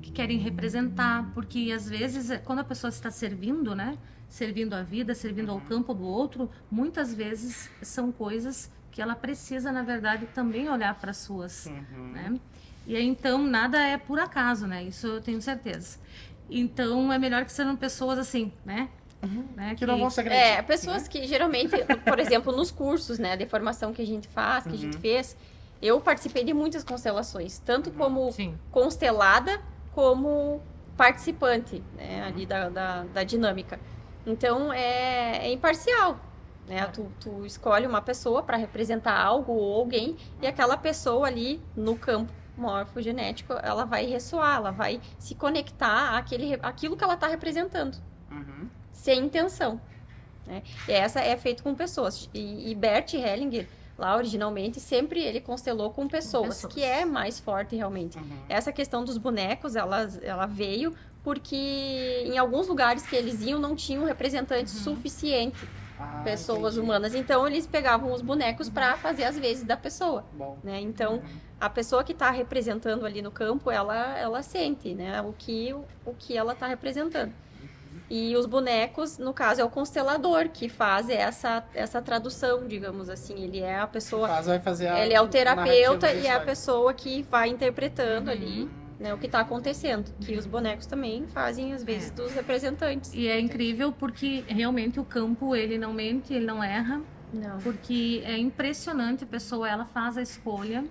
que querem representar. Porque às vezes, quando a pessoa está servindo, né? Servindo a vida, servindo ao campo do outro, muitas vezes são coisas que ela precisa, na verdade, também olhar para as suas, né? E aí, então, nada é por acaso, né? Isso eu tenho certeza. Então, é melhor que sejam pessoas assim, né? Que não vão se agredir. Pessoas que geralmente, por exemplo, nos cursos, né, de formação que a gente faz, que a gente fez, eu participei de muitas constelações, tanto como constelada, como participante, né, ali da dinâmica. Então, é imparcial. Né? Tu escolhe uma pessoa para representar algo ou alguém e aquela pessoa ali no campo morfogenético, ela vai ressoar, ela vai se conectar àquilo que ela está representando, sem intenção. Né? E essa é feito com pessoas. E Bert Hellinger, lá originalmente, sempre ele constelou com pessoas, que é mais forte realmente. Essa questão dos bonecos, ela veio porque em alguns lugares que eles iam não tinham representante suficiente. Pessoas humanas. Então, eles pegavam os bonecos para fazer as vezes da pessoa. Né? Então, a pessoa que está representando ali no campo, ela sente, né, o que ela está representando. E os bonecos, no caso, é o constelador que faz essa tradução, digamos assim. Ele é a pessoa... ele é o terapeuta e é a pessoa que vai interpretando ali, né, o que está acontecendo, que os bonecos também fazem às vezes dos representantes. E é incrível porque realmente o campo, ele não mente, ele não erra, porque é impressionante, a pessoa, ela faz a escolha,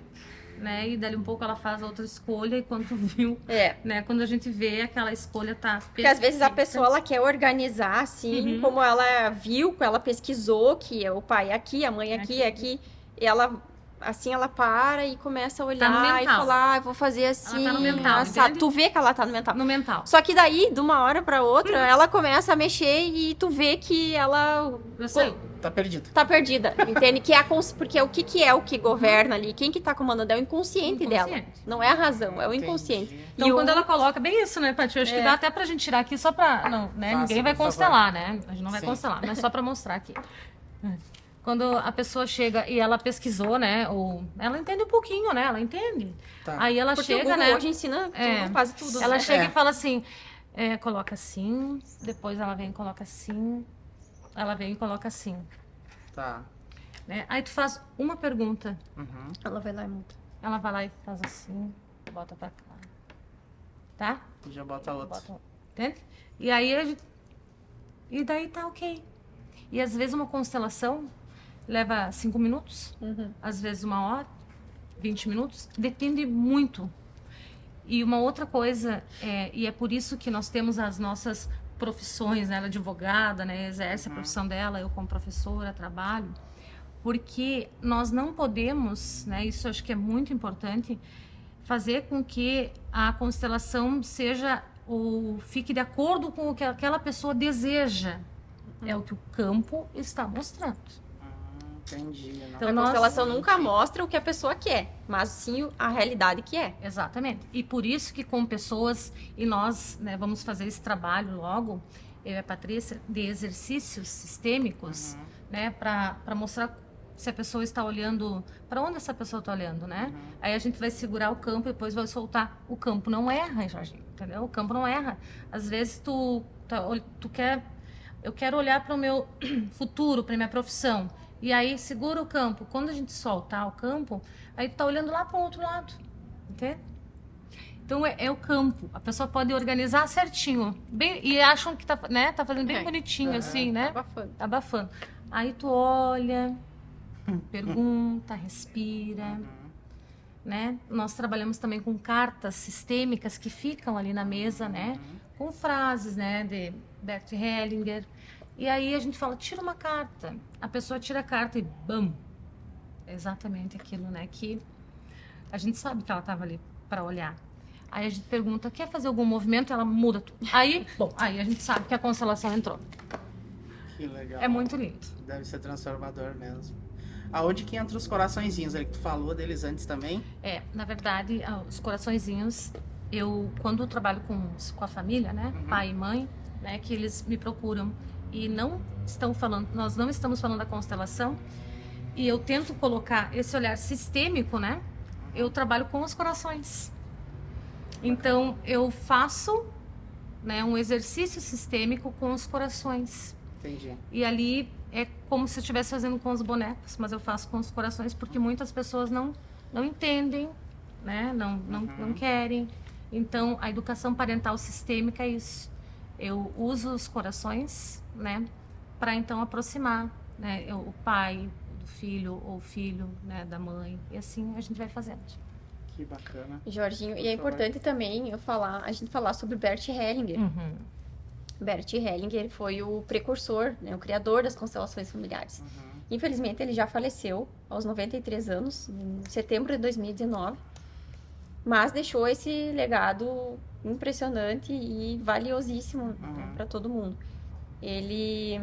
né, e dali um pouco ela faz outra escolha, e quando tu viu, né, quando a gente vê aquela escolha tá perfeita. Porque às vezes a pessoa, ela quer organizar assim, como ela viu, ela pesquisou que o pai é aqui, a mãe é aqui, e ela... Assim, ela para e começa a olhar e falar, eu vou fazer assim. Ela tá no mental, tu vê que ela tá no mental. No mental. Só que daí, de uma hora pra outra, ela começa a mexer e tu vê que ela... Tá perdida. Tá perdida, entende? Porque o que é o que governa ali? Quem que tá comandando? É o inconsciente dela. Não é a razão, é o inconsciente. Então, quando ela coloca bem isso, né, Paty? Eu acho que dá até pra gente tirar aqui só pra... Não, né? Ninguém vai constelar, né? A gente não vai constelar, mas só pra mostrar aqui. Quando a pessoa chega e ela pesquisou, né? Ou ela entende um pouquinho, né? Ela entende. Aí ela porque chega, o Google né? Hoje ensina tudo, quase tudo. Ela né? chega e fala assim, coloca assim, depois ela vem e coloca assim, ela vem e coloca assim. Tá. Né? Aí tu faz uma pergunta. Ela vai lá e muda. Ela vai lá e faz assim, bota pra cá. Tá? E já bota outra. Entende? E aí e daí tá ok. E às vezes uma constelação leva 5 minutos, às vezes 1 hora, 20 minutos, depende muito. E uma outra coisa, e é por isso que nós temos as nossas profissões, né? Ela é advogada, né? Exerce a profissão dela, eu como professora trabalho, porque nós não podemos, né? Isso eu acho que é muito importante, fazer com que a constelação seja ou fique de acordo com o que aquela pessoa deseja. É o que o campo está mostrando. Entendi. Então, a constelação nunca mostra o que a pessoa quer, mas sim a realidade que é. Exatamente. E por isso que com pessoas, e nós, né, vamos fazer esse trabalho logo, eu e a Patrícia, de exercícios sistêmicos, né, para mostrar se a pessoa está olhando, para onde essa pessoa está olhando, né? Aí a gente vai segurar o campo e depois vai soltar. O campo não erra, Jorginho, entendeu? O campo não erra. Às vezes eu quero olhar para o meu futuro, para minha profissão. E aí segura o campo. Quando a gente soltar o campo, aí tu tá olhando lá para o outro lado. Entende? Então é o campo. A pessoa pode organizar certinho. Bem, e acham que tá fazendo bem bonitinho, assim, né? Abafando. Aí tu olha, pergunta, respira. Né? Nós trabalhamos também com cartas sistêmicas que ficam ali na mesa, né? Com frases, né? De Bert Hellinger. E aí a gente fala, tira uma carta. A pessoa tira a carta e bam! É exatamente aquilo, né? Que a gente sabe que ela estava ali para olhar. Aí a gente pergunta, quer fazer algum movimento? Ela muda tudo. Aí a gente sabe que a constelação entrou. Que legal. É muito lindo. Deve ser transformador mesmo. Aonde que entra os coraçõezinhos ali que tu falou deles antes também? Na verdade, os coraçõezinhos, quando eu trabalho com a família, né, pai e mãe, né, que eles me procuram e nós não estamos falando da constelação, e eu tento colocar esse olhar sistêmico, né, eu trabalho com os corações. Então, eu faço, né, um exercício sistêmico com os corações. Entendi. E ali é como se eu estivesse fazendo com os bonecos, mas eu faço com os corações porque muitas pessoas não entendem, né? Não querem. Então, a educação parental sistêmica é isso. Eu uso os corações, né, para então aproximar, né, o pai do filho ou o filho, né, da mãe. E assim a gente vai fazendo. Que bacana. Jorginho, e é importante também a gente falar sobre Bert Hellinger. Bert Hellinger foi o precursor, né, o criador das constelações familiares. Infelizmente, ele já faleceu aos 93 anos, em setembro de 2019, mas deixou esse legado impressionante e valiosíssimo, né, para todo mundo. Ele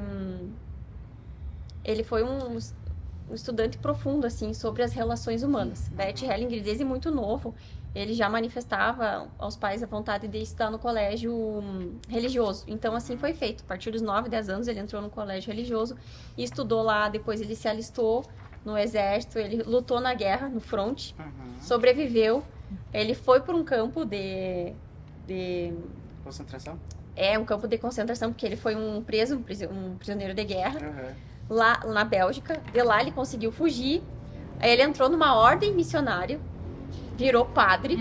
foi um estudante profundo assim sobre as relações humanas. Bert Hellinger, desde muito novo, ele já manifestava aos pais a vontade de estudar no colégio religioso. Então, assim foi feito. A partir dos 9, 10 anos, ele entrou no colégio religioso e estudou lá. Depois, ele se alistou no exército. Ele lutou na guerra, no fronte. Sobreviveu. Ele foi para um campo de Concentração? Um campo de concentração, porque ele foi um prisioneiro de guerra. Lá na Bélgica. De lá, ele conseguiu fugir. Aí, ele entrou numa ordem missionária. Virou padre,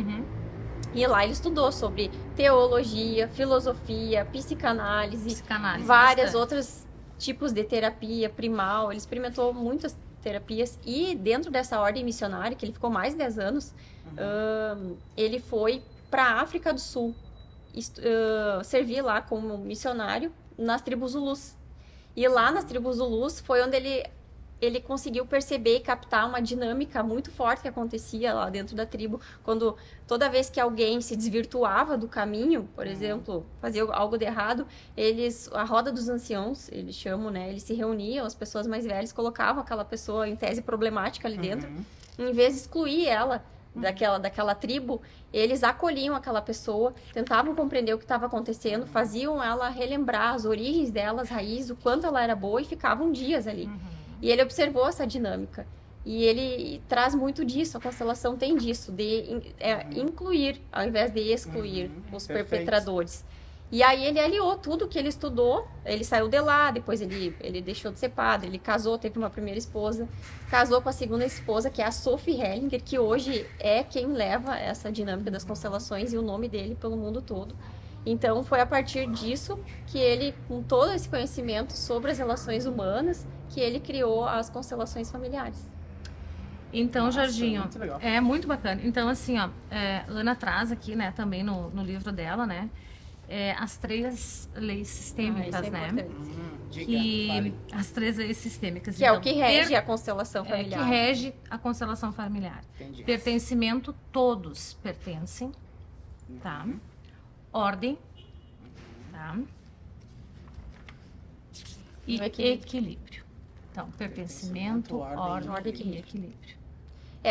e lá ele estudou sobre teologia, filosofia, psicanálise, vários outros tipos de terapia primal. Ele experimentou muitas terapias e dentro dessa ordem missionária, que ele ficou mais de 10 anos, ele foi para a África do Sul, servir lá como missionário nas tribos Zulus. E lá nas tribos Zulus foi onde ele conseguiu perceber e captar uma dinâmica muito forte que acontecia lá dentro da tribo, quando toda vez que alguém se desvirtuava do caminho, por exemplo, fazia algo de errado, a roda dos anciãos, eles chamam, né, eles se reuniam, as pessoas mais velhas colocavam aquela pessoa em tese problemática ali dentro, em vez de excluir ela daquela tribo, eles acolhiam aquela pessoa, tentavam compreender o que estava acontecendo, faziam ela relembrar as origens dela, as raízes, o quanto ela era boa, e ficavam dias ali. E ele observou essa dinâmica. E ele traz muito disso, a constelação tem disso, de incluir, ao invés de excluir os perpetradores. E aí ele aliou tudo que ele estudou, ele saiu de lá, depois ele deixou de ser padre, ele casou, teve uma primeira esposa, casou com a segunda esposa, que é a Sophie Hellinger, que hoje é quem leva essa dinâmica das constelações e o nome dele pelo mundo todo. Então, foi a partir disso que ele, com todo esse conhecimento sobre as relações humanas, que ele criou as constelações familiares. Então, Nossa, Jorginho, muito legal. é muito bacana. Então, assim, Ana traz aqui, né, também no livro dela, né, as 3 leis sistêmicas, isso é né? Diga, as 3 leis sistêmicas. Que então, é o que rege a constelação familiar. Que rege a constelação familiar. Entendi. Pertencimento, todos pertencem, tá? Ordem, tá? E equilíbrio. Então, pertencimento, ordem e equilíbrio.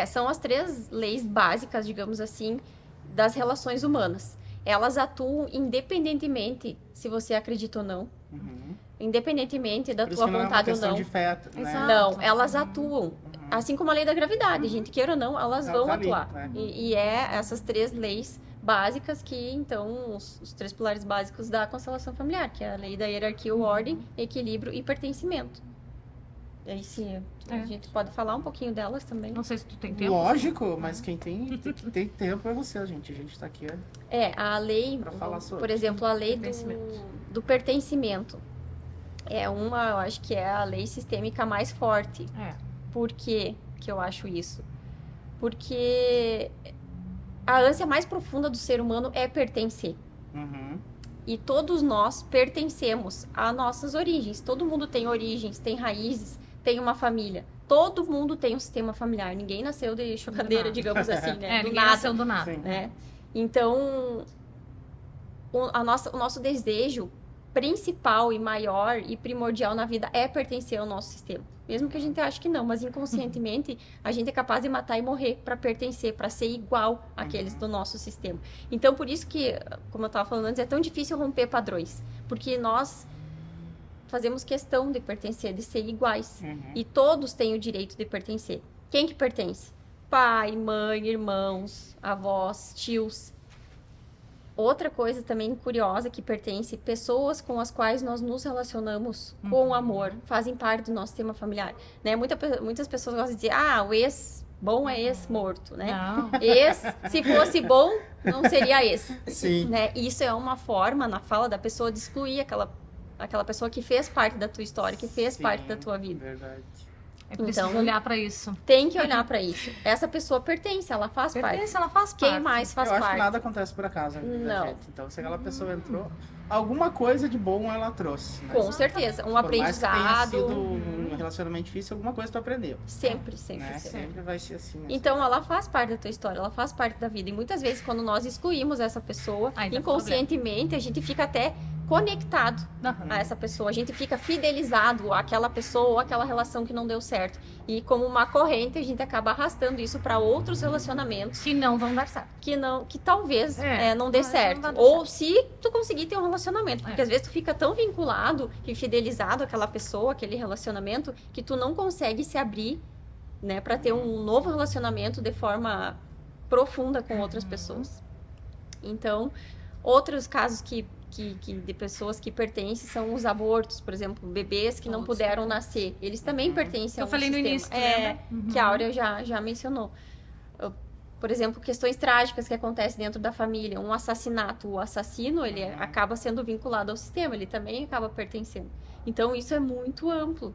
São as 3 leis básicas, digamos assim, das relações humanas. Elas atuam independentemente se você acredita ou não, independentemente da tua vontade ou não. De fé, né? Não, elas atuam. Assim como a lei da gravidade, gente queira ou não, elas vão atuar. E essas 3 leis básicas que, então, os 3 pilares básicos da constelação familiar, que é a lei da hierarquia, ordem, equilíbrio e pertencimento. Aí sim, a gente pode falar um pouquinho delas também. Não sei se tu tem tempo. Lógico, mas quem tem tempo é você, gente. A gente tá aqui a lei, pra falar sobre. Por exemplo, a lei do pertencimento. Eu acho que é a lei sistêmica mais forte. Por que eu acho isso? Porque a ânsia mais profunda do ser humano é pertencer. E todos nós pertencemos às nossas origens. Todo mundo tem origens, tem raízes, tem uma família. Todo mundo tem um sistema familiar. Ninguém nasceu de chocadeira, digamos assim, né? Ninguém nasceu do nada. Né? Então, o nosso desejo principal e maior e primordial na vida é pertencer ao nosso sistema. Mesmo que a gente ache que não, mas inconscientemente a gente é capaz de matar e morrer para pertencer, para ser igual àqueles do nosso sistema. Então, por isso que, como eu estava falando antes, é tão difícil romper padrões. Porque nós fazemos questão de pertencer, de ser iguais. E todos têm o direito de pertencer. Quem que pertence? Pai, mãe, irmãos, avós, tios. Outra coisa também curiosa que pertence, pessoas com as quais nós nos relacionamos com amor, fazem parte do nosso sistema familiar, né? Muitas pessoas gostam de dizer, o ex bom é ex morto, né? Não. Ex, se fosse bom, não seria ex. Sim. Né? Isso é uma forma, na fala da pessoa, de excluir aquela pessoa que fez parte da tua história, que fez parte da tua vida. Verdade. É preciso Então, olhar para isso. Tem que olhar pra isso. Essa pessoa pertence, ela faz parte. Ela faz parte. Quem mais faz Eu acho parte? que nada acontece por acaso na vida da Não. gente. Então, se aquela pessoa entrou, alguma coisa de bom ela trouxe. Né? Com certeza. Um Por mais que tenha aprendizado. sido um relacionamento difícil, alguma coisa tu aprendeu. Sempre, sempre, Né? sempre. Sempre vai ser assim. Então, ela faz parte da tua história, ela faz parte da vida. E muitas vezes, quando nós excluímos essa pessoa, Aí dá inconscientemente, a gente fica até conectado a essa pessoa. A gente fica fidelizado àquela pessoa ou àquela relação que não deu certo. E como uma corrente, a gente acaba arrastando isso para outros relacionamentos Que não vão dar certo. que talvez não dê Mas certo. não vai dar Ou se tu conseguir ter um relacionamento. Porque É. às vezes tu fica tão vinculado e fidelizado àquela pessoa, àquele relacionamento, que tu não consegue se abrir, né, para ter um novo relacionamento de forma profunda com outras pessoas. Então, outros casos de pessoas que pertencem são os abortos, por exemplo, bebês que não Todos puderam nascer. Eles também pertencem Eu ao falei no sistema. início, tu lembra? Que a Áurea já mencionou. Por exemplo, questões trágicas que acontecem dentro da família, um assassinato, o assassino, ele acaba sendo vinculado ao sistema, ele também acaba pertencendo. Então, isso é muito amplo,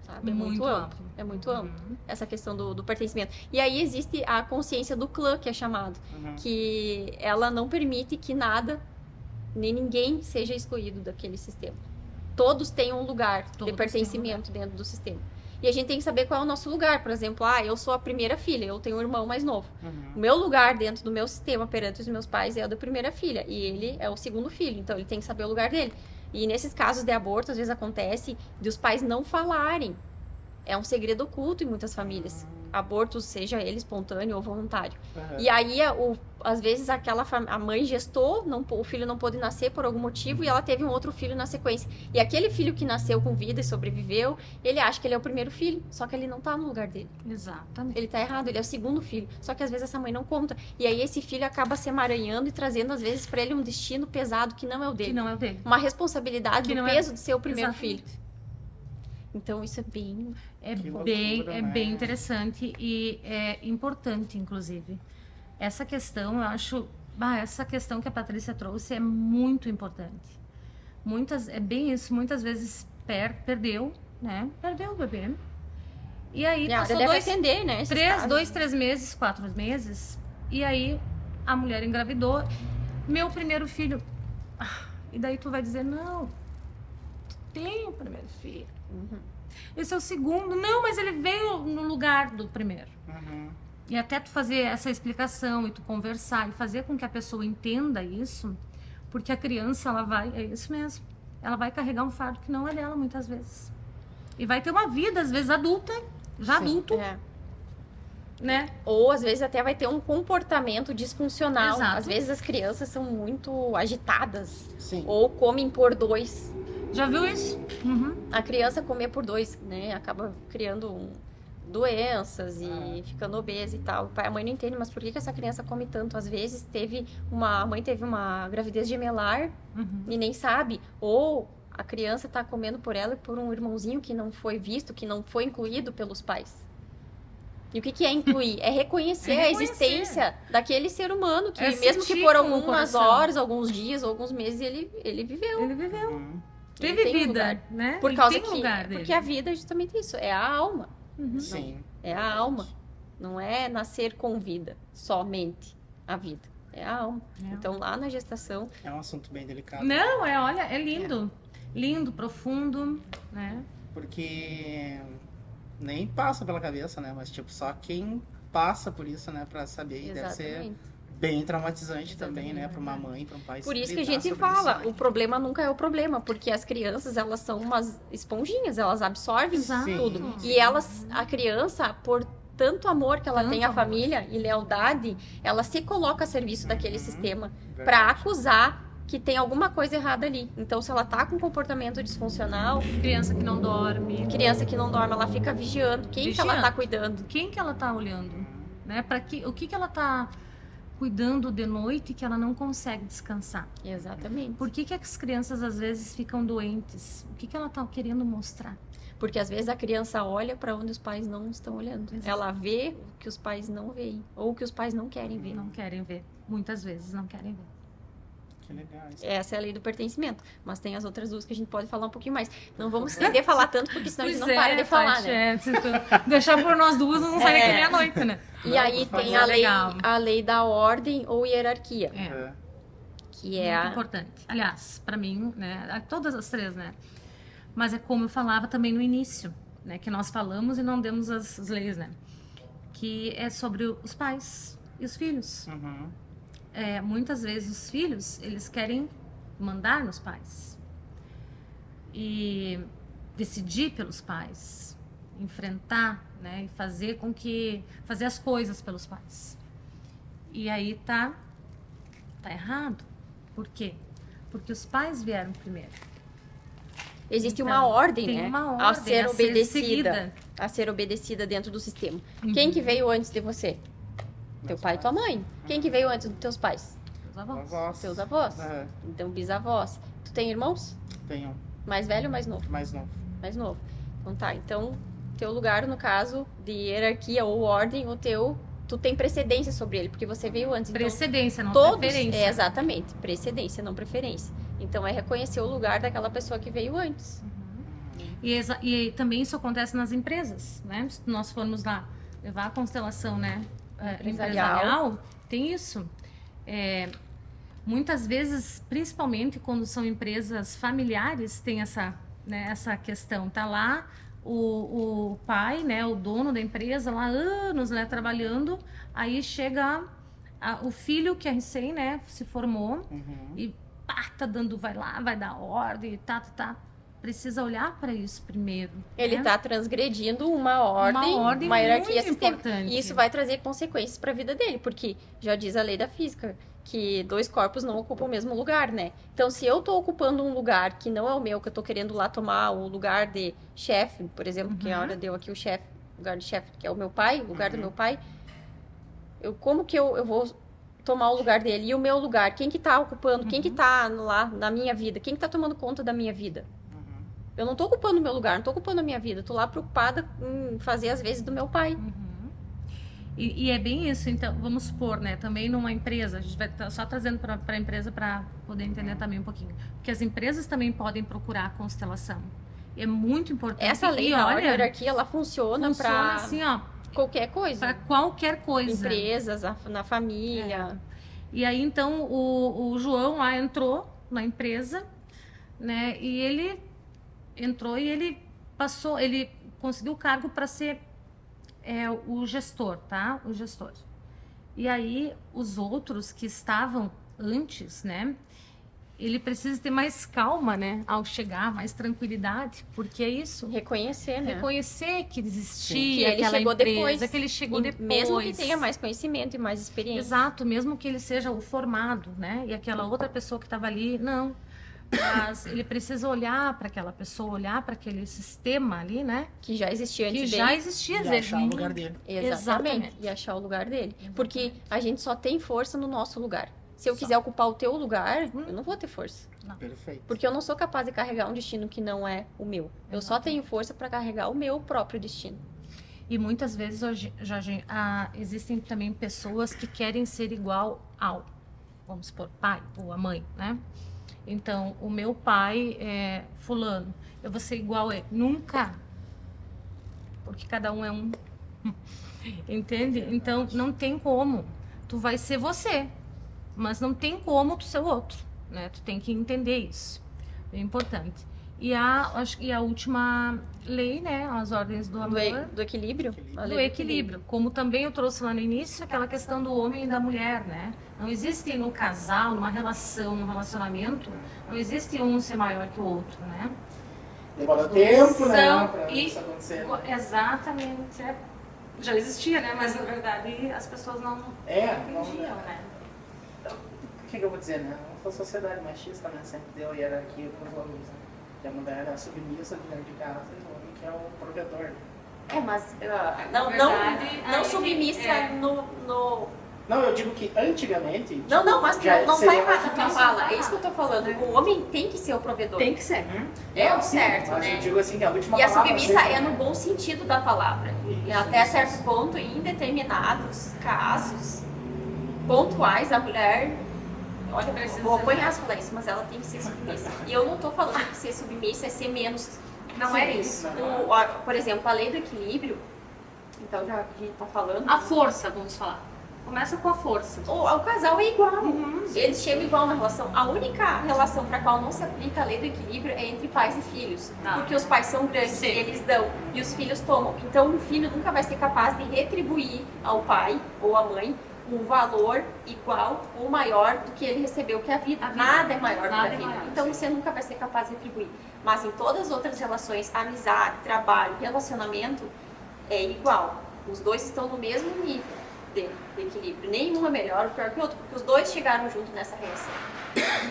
sabe? É muito amplo. É muito amplo, essa questão do pertencimento. E aí existe a consciência do clã, que é chamado, que ela não permite que nada, nem ninguém seja excluído daquele sistema. Todos têm um lugar de pertencimento dentro do sistema. E a gente tem que saber qual é o nosso lugar. Por exemplo, eu sou a primeira filha, eu tenho um irmão mais novo. O meu lugar dentro do meu sistema perante os meus pais é o da primeira filha. E ele é o segundo filho, então ele tem que saber o lugar dele. E nesses casos de aborto, às vezes acontece de os pais não falarem. É um segredo oculto em muitas famílias. Abortos, seja ele espontâneo ou voluntário. E aí, às vezes, a mãe gestou, o filho não pôde nascer por algum motivo e ela teve um outro filho na sequência. E aquele filho que nasceu com vida e sobreviveu, ele acha que ele é o primeiro filho, só que ele não tá no lugar dele. Exatamente. Ele tá errado, ele é o segundo filho. Só que às vezes essa mãe não conta. E aí esse filho acaba se emaranhando e trazendo, às vezes, pra ele um destino pesado que não é o dele. Que não é o dele. Uma responsabilidade Que do não é- peso de ser o primeiro Exatamente. filho. Então isso é bem... É Que bem, loucura, é né? bem interessante e é importante, inclusive. Essa questão, eu acho... essa questão que a Patrícia trouxe é muito importante. É bem isso. Muitas vezes perdeu, né? Perdeu o bebê. E aí E a passou Áurea deve atender, né? esses casos. 3 meses, 4 meses. E aí a mulher engravidou. Meu primeiro filho... E daí tu vai dizer, não, tu tem o primeiro filho. Esse é o segundo. Não, mas ele veio no lugar do primeiro. E até tu fazer essa explicação e tu conversar e fazer com que a pessoa entenda isso, porque a criança, é isso mesmo, ela vai carregar um fardo que não é dela muitas vezes. E vai ter uma vida, às vezes, adulta, já Sim. adulto, É. né? Ou às vezes até vai ter um comportamento disfuncional. Exato. Às vezes as crianças são muito agitadas. Sim. Ou comem por dois. Já viu isso? A criança comer por dois, né? Acaba criando doenças e ficando obesa e tal. O pai e a mãe não entendem, mas por que essa criança come tanto? Às vezes a mãe teve uma gravidez gemelar e nem sabe. Ou a criança tá comendo por ela e por um irmãozinho que não foi visto, que não foi incluído pelos pais. E o que é incluir? É reconhecer a existência daquele ser humano que, É mesmo que sentir por com o algumas coração. horas, alguns dias, alguns meses, ele viveu. Ele viveu. Ele Teve tem um vida, lugar. né? Por Ele causa tem lugar dele. porque a vida é justamente isso, é a alma. Sim. É a alma. Não é nascer com vida, somente a vida. É a alma. Então, lá na gestação, É um assunto bem delicado. Não, olha, é lindo. Lindo, profundo, né? Porque nem passa pela cabeça, né? Mas, tipo, só quem passa por isso, né? Pra saber. E deve ser exatamente. bem traumatizante também, né? Para uma mãe, para um pai. Por isso que a lidar gente sobre fala, isso, né? o problema nunca é o problema, porque as crianças, elas são umas esponjinhas, elas absorvem Exato. tudo. E elas, a criança, por tanto amor que ela Tanto tem à amor. família e lealdade, ela se coloca a serviço daquele sistema para Verdade. acusar que tem alguma coisa errada ali. Então, se ela tá com comportamento disfuncional, Criança que não dorme. criança que não dorme, ela fica vigiando. Quem que ela tá Vigiando. cuidando? Quem que ela tá olhando? Né? O que que ela tá cuidando de noite que ela não consegue descansar? Exatamente. Por que que as crianças às vezes ficam doentes? O que que ela tá querendo mostrar? Porque às vezes a criança olha para onde os pais não estão olhando. Exato. Ela vê o que os pais não veem, ou o que os pais não querem ver. Não querem ver. Muitas vezes não querem ver. Que legal. Isso. Essa é a lei do pertencimento. Mas tem as outras duas que a gente pode falar um pouquinho mais. Não vamos estender a falar tanto, porque senão a gente não para de falar, Tati, né? se tu deixar por nós duas, nós não sai daqui meia-noite, né? E aí por tem favor. a lei da ordem ou hierarquia, É. que é Muito a... importante. Aliás, para mim, né, todas as três, né? Mas é como eu falava também no início, né, que nós falamos e não demos as leis, né? Que é sobre os pais e os filhos. Uhum. Muitas vezes os filhos, eles querem mandar nos pais e decidir pelos pais, enfrentar, né, e fazer as coisas pelos pais. E aí tá errado. Por quê? Porque os pais vieram primeiro. Existe Então, uma ordem, tem né? uma a ordem ser a ser obedecida. seguida. A ser obedecida dentro do sistema. Uhum. Quem que veio antes de você? Teu Meus pai e tua pais. mãe. Quem que veio antes dos teus pais? Os avós. Avós. Seus avós. Aham. Então, bisavós. Tu tem irmãos? Tenho Mais velho ou mais novo? mais novo. Mais novo. Então tá, então teu lugar no caso de hierarquia ou ordem, tu tem precedência sobre ele, porque você veio antes. Então, Precedência, não todos, preferência. exatamente, precedência, não preferência. Então é reconhecer o lugar daquela pessoa que veio antes. E também isso acontece nas empresas, né? Se nós formos lá levar a constelação, né, empresarial, tem isso. Muitas vezes, principalmente quando são empresas familiares, tem essa questão. Tá lá o pai, né, o dono da empresa, lá há anos, né, trabalhando, aí chega o filho que é recém, né, se formou Uhum. e tá dando, vai lá, vai dar ordem, tá. Precisa olhar para isso primeiro. Ele né? tá transgredindo uma ordem uma hierarquia muito sistêmica. importante. E isso vai trazer consequências para a vida dele, porque já diz a lei da física que dois corpos não ocupam o mesmo lugar, né? Então, se eu tô ocupando um lugar que não é o meu, que eu tô querendo lá tomar o lugar de chefe, por exemplo, que a hora deu aqui o chefe, lugar de chefe, que é o meu pai, o lugar do meu pai, como que eu vou tomar o lugar dele? E o meu lugar, quem que tá ocupando, quem que tá lá na minha vida, quem que tá tomando conta da minha vida? Uhum. Eu não tô ocupando o meu lugar, não tô ocupando a minha vida. Eu tô lá preocupada em fazer as vezes do meu pai. E é bem isso, então, vamos supor, né, também numa empresa, a gente vai só trazendo para a empresa para poder entender também um pouquinho, porque as empresas também podem procurar a constelação. É muito importante. Essa lei e da olha, hierarquia, ela funciona para assim, ó, qualquer coisa. para qualquer coisa. Empresas, na família. E aí, então, o João lá entrou na empresa, né, e ele entrou e ele conseguiu o cargo para ser o gestor, tá? O gestor. E aí, os outros que estavam antes, né? Ele precisa ter mais calma, né? Ao chegar, mais tranquilidade, porque é isso. Reconhecer, né? Reconhecer que Que existia ele aquela chegou empresa, depois. que ele chegou E depois. mesmo que tenha mais conhecimento e mais experiência. Exato, mesmo que ele seja o formado, né? E aquela outra pessoa que estava ali, não. Mas ele precisa olhar para aquela pessoa, olhar para aquele sistema ali, né? Que já existia antes Que dele. já existia. E achar o lugar dele. Exatamente. E achar o lugar dele. Porque a gente só tem força no nosso lugar. Se eu quiser ocupar o teu lugar, eu não vou ter força. Perfeito. Porque eu não sou capaz de carregar um destino que não é o meu. Eu só tenho força para carregar o meu próprio destino. E muitas vezes hoje, Jorge, existem também pessoas que querem ser igual ao, vamos supor, pai ou a mãe, né? Então, o meu pai é fulano, eu vou ser igual a ele. Nunca. Porque cada um é um. Entende? Então, não tem como. Tu vai ser você, mas não tem como tu ser o outro, né? Tu tem que entender isso. É importante. E a última lei, né, as ordens do amor, Do equilíbrio. A lei do equilíbrio. Como também eu trouxe lá no início, aquela questão do homem e da mulher, né? Não existe no casal, numa relação, num relacionamento, não existe um ser maior que o outro, né? Demora tempo, né? São- Pra e- isso acontecer. Exatamente. Já existia, né? Mas na verdade as pessoas não entendiam, né? O que eu vou dizer, né? Nossa sociedade machista, né? Sempre deu hierarquia para os homens, né? Que a mulher é a submissa dentro de casa e o homem que é o provedor. Mas Na verdade, não aí, submissa no... Não, eu digo que antigamente... Não, mas já não tá seria errado a mais tua difícil. fala. É isso que eu tô falando. O homem tem que ser o provedor. Tem que ser. É o Sim, certo, mas né? eu digo assim, que a última E a palavra submissa sempre- é no bom sentido da palavra. E até certo ponto, em determinados casos pontuais, a mulher... Olha, Precisa vou ser apanhar se falar isso, mas ela tem que ser submissa. E eu não tô falando que ser submissa é ser menos... Não é isso. Por exemplo, a lei do equilíbrio, então já que a gente tá falando... A força, vamos falar. Começa com a força. O casal é igual. Eles chegam igual na relação. A única relação para a qual não se aplica a lei do equilíbrio é entre pais e filhos. Tá. Porque os pais são grandes, Sim. eles dão e os filhos tomam. Então o filho nunca vai ser capaz de retribuir ao pai ou à mãe um valor igual ou maior do que ele recebeu, que a vida. Nada é maior do que a Nada é vida. maior, Então sim. você nunca vai ser capaz de retribuir. Mas em todas as outras relações, amizade, trabalho, relacionamento, é igual. Os dois estão no mesmo nível de equilíbrio. Nenhum é melhor ou pior que o outro, porque os dois chegaram junto nessa relação.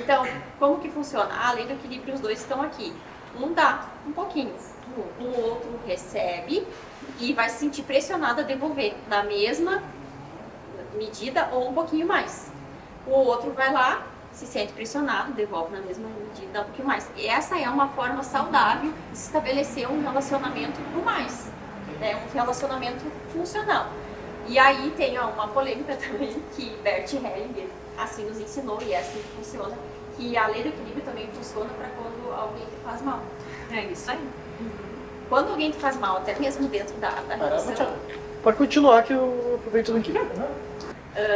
Então, como que funciona? A lei do equilíbrio, os dois estão aqui. Um dá um pouquinho, o outro recebe e vai se sentir pressionado a devolver na mesma medida ou um pouquinho mais. O outro vai lá, se sente pressionado, devolve na mesma medida, dá um pouquinho mais. E essa é uma forma saudável de se estabelecer um relacionamento por mais, né? Um relacionamento funcional. E aí tem uma polêmica também que Bert Hellinger assim nos ensinou, e é assim que funciona, que a lei do equilíbrio também funciona para quando alguém te faz mal. É isso aí. Quando alguém te faz mal, até mesmo dentro da relação, Pode continuar que eu aproveito aqui.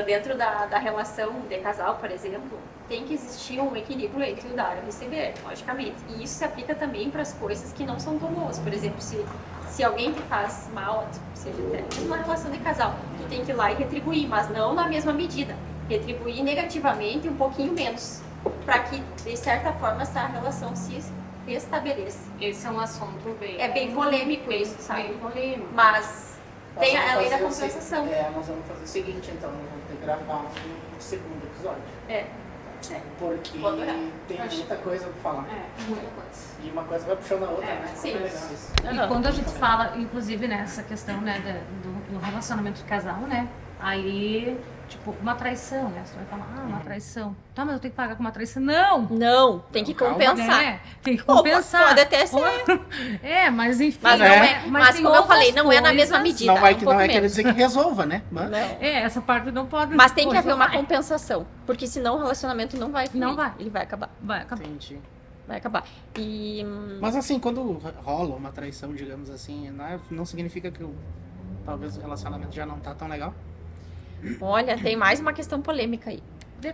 dentro da relação de casal, por exemplo, tem que existir um equilíbrio entre o dar e o receber, logicamente. E isso se aplica também para as coisas que não são tão boas. Por exemplo, se alguém te faz mal, seja até numa relação de casal, tu tem que ir lá e retribuir, mas não na mesma medida. Retribuir negativamente um pouquinho menos, para que, de certa forma, essa relação se restabeleça. Esse é um assunto bem... É bem polêmico isso, sabe? Bem polêmico. Mas Nós tem vamos a lei da fazer compensação. nós vamos fazer o seguinte, então, nós vamos ter que gravar um segundo episódio. É. Porque Quando é? tem muita coisa pra falar. Muita coisa. E uma coisa vai puxando a outra, É, né? sim. Como é legal isso. E quando a gente fala, inclusive, nessa questão, né, do relacionamento de casal, né, aí, tipo, uma traição, né, você vai falar, uma traição. Tá, mas eu tenho que pagar com uma traição. Não, tem que Calma, compensar. Né? Tem que compensar. Pode até ser. É, mas enfim. Mas, não É. é, mas tem como eu falei, outras não é na mesma coisas. medida. Não vai é um que não pouco é querer menos. dizer que resolva, né? Mas Não. É, essa parte não pode... Mas tem que hoje haver não uma vai. compensação. Porque senão o relacionamento não vai fluir. Não vai. Ele vai acabar. Vai acabar. entendi. Vai acabar. E Mas assim, quando rola uma traição, digamos assim, não significa que talvez o relacionamento já não tá tão legal. olha, tem mais uma questão polêmica aí. De-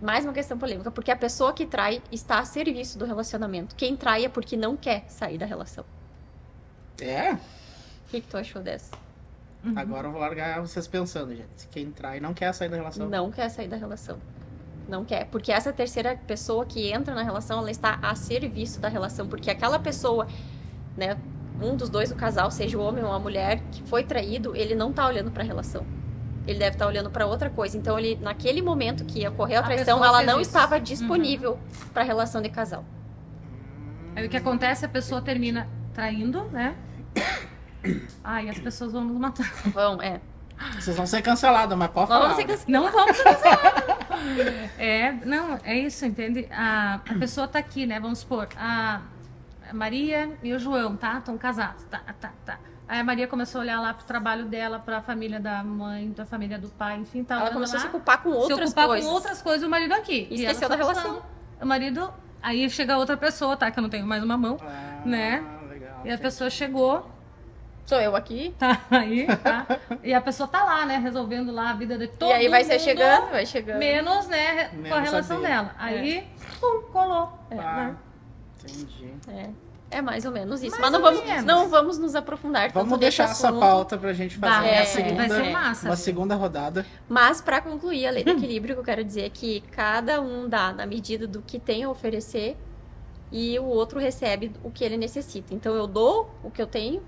Mais uma questão polêmica. Porque a pessoa que trai está a serviço do relacionamento. Quem trai é porque não quer sair da relação. É? O que tu achou dessa? Agora eu vou largar vocês pensando, gente. Quem trai não quer sair da relação. Não quer sair da relação. Não quer. Porque essa terceira pessoa que entra na relação, ela está a serviço da relação. Porque aquela pessoa, né, um dos dois do casal, seja o homem ou a mulher, que foi traído, ele não tá olhando para a relação. Ele deve estar olhando para outra coisa. Então, ele, naquele momento que ocorreu a A traição, pessoa ela fez não isso. estava disponível para a relação de casal. Aí o que acontece, a pessoa termina traindo, né? E as pessoas vão nos matar. Vão, é. Vocês vão ser cancelados, mas pode falar. Vamos ser cancelados. Não vamos se cancelar. Não, é isso, entende? A pessoa tá aqui, né? Vamos supor, a Maria e o João, tá? Estão casados, tá. Aí a Maria começou a olhar lá pro trabalho dela, pra família da mãe, da família do pai, enfim, tá Ela olhando começou a lá, se ocupar com outras se ocupar coisas. com outras coisas, o marido aqui. E ela esqueceu só da relação. falando. O marido, aí chega outra pessoa, tá? Que eu não tenho mais uma mão, né? Legal. E a pessoa chegou, Sou eu aqui. tá aí, tá? E a pessoa tá lá, né? Resolvendo lá a vida de todo E aí vai ser mundo, chegando, vai chegando. menos, né? Com a Menos a relação dele. dela. Aí, pum, colou. É, Ah, né? Entendi. É mais ou menos isso. Mais Mas ou menos. não vamos nos aprofundar tanto Vamos nesse deixar essa assunto. pauta pra gente fazer Vai, uma essa aqui vai ser massa. uma segunda rodada. Mas para concluir a lei do equilíbrio, o que eu quero dizer é que cada um dá na medida do que tem a oferecer e o outro recebe o que ele necessita. Então eu dou o que eu tenho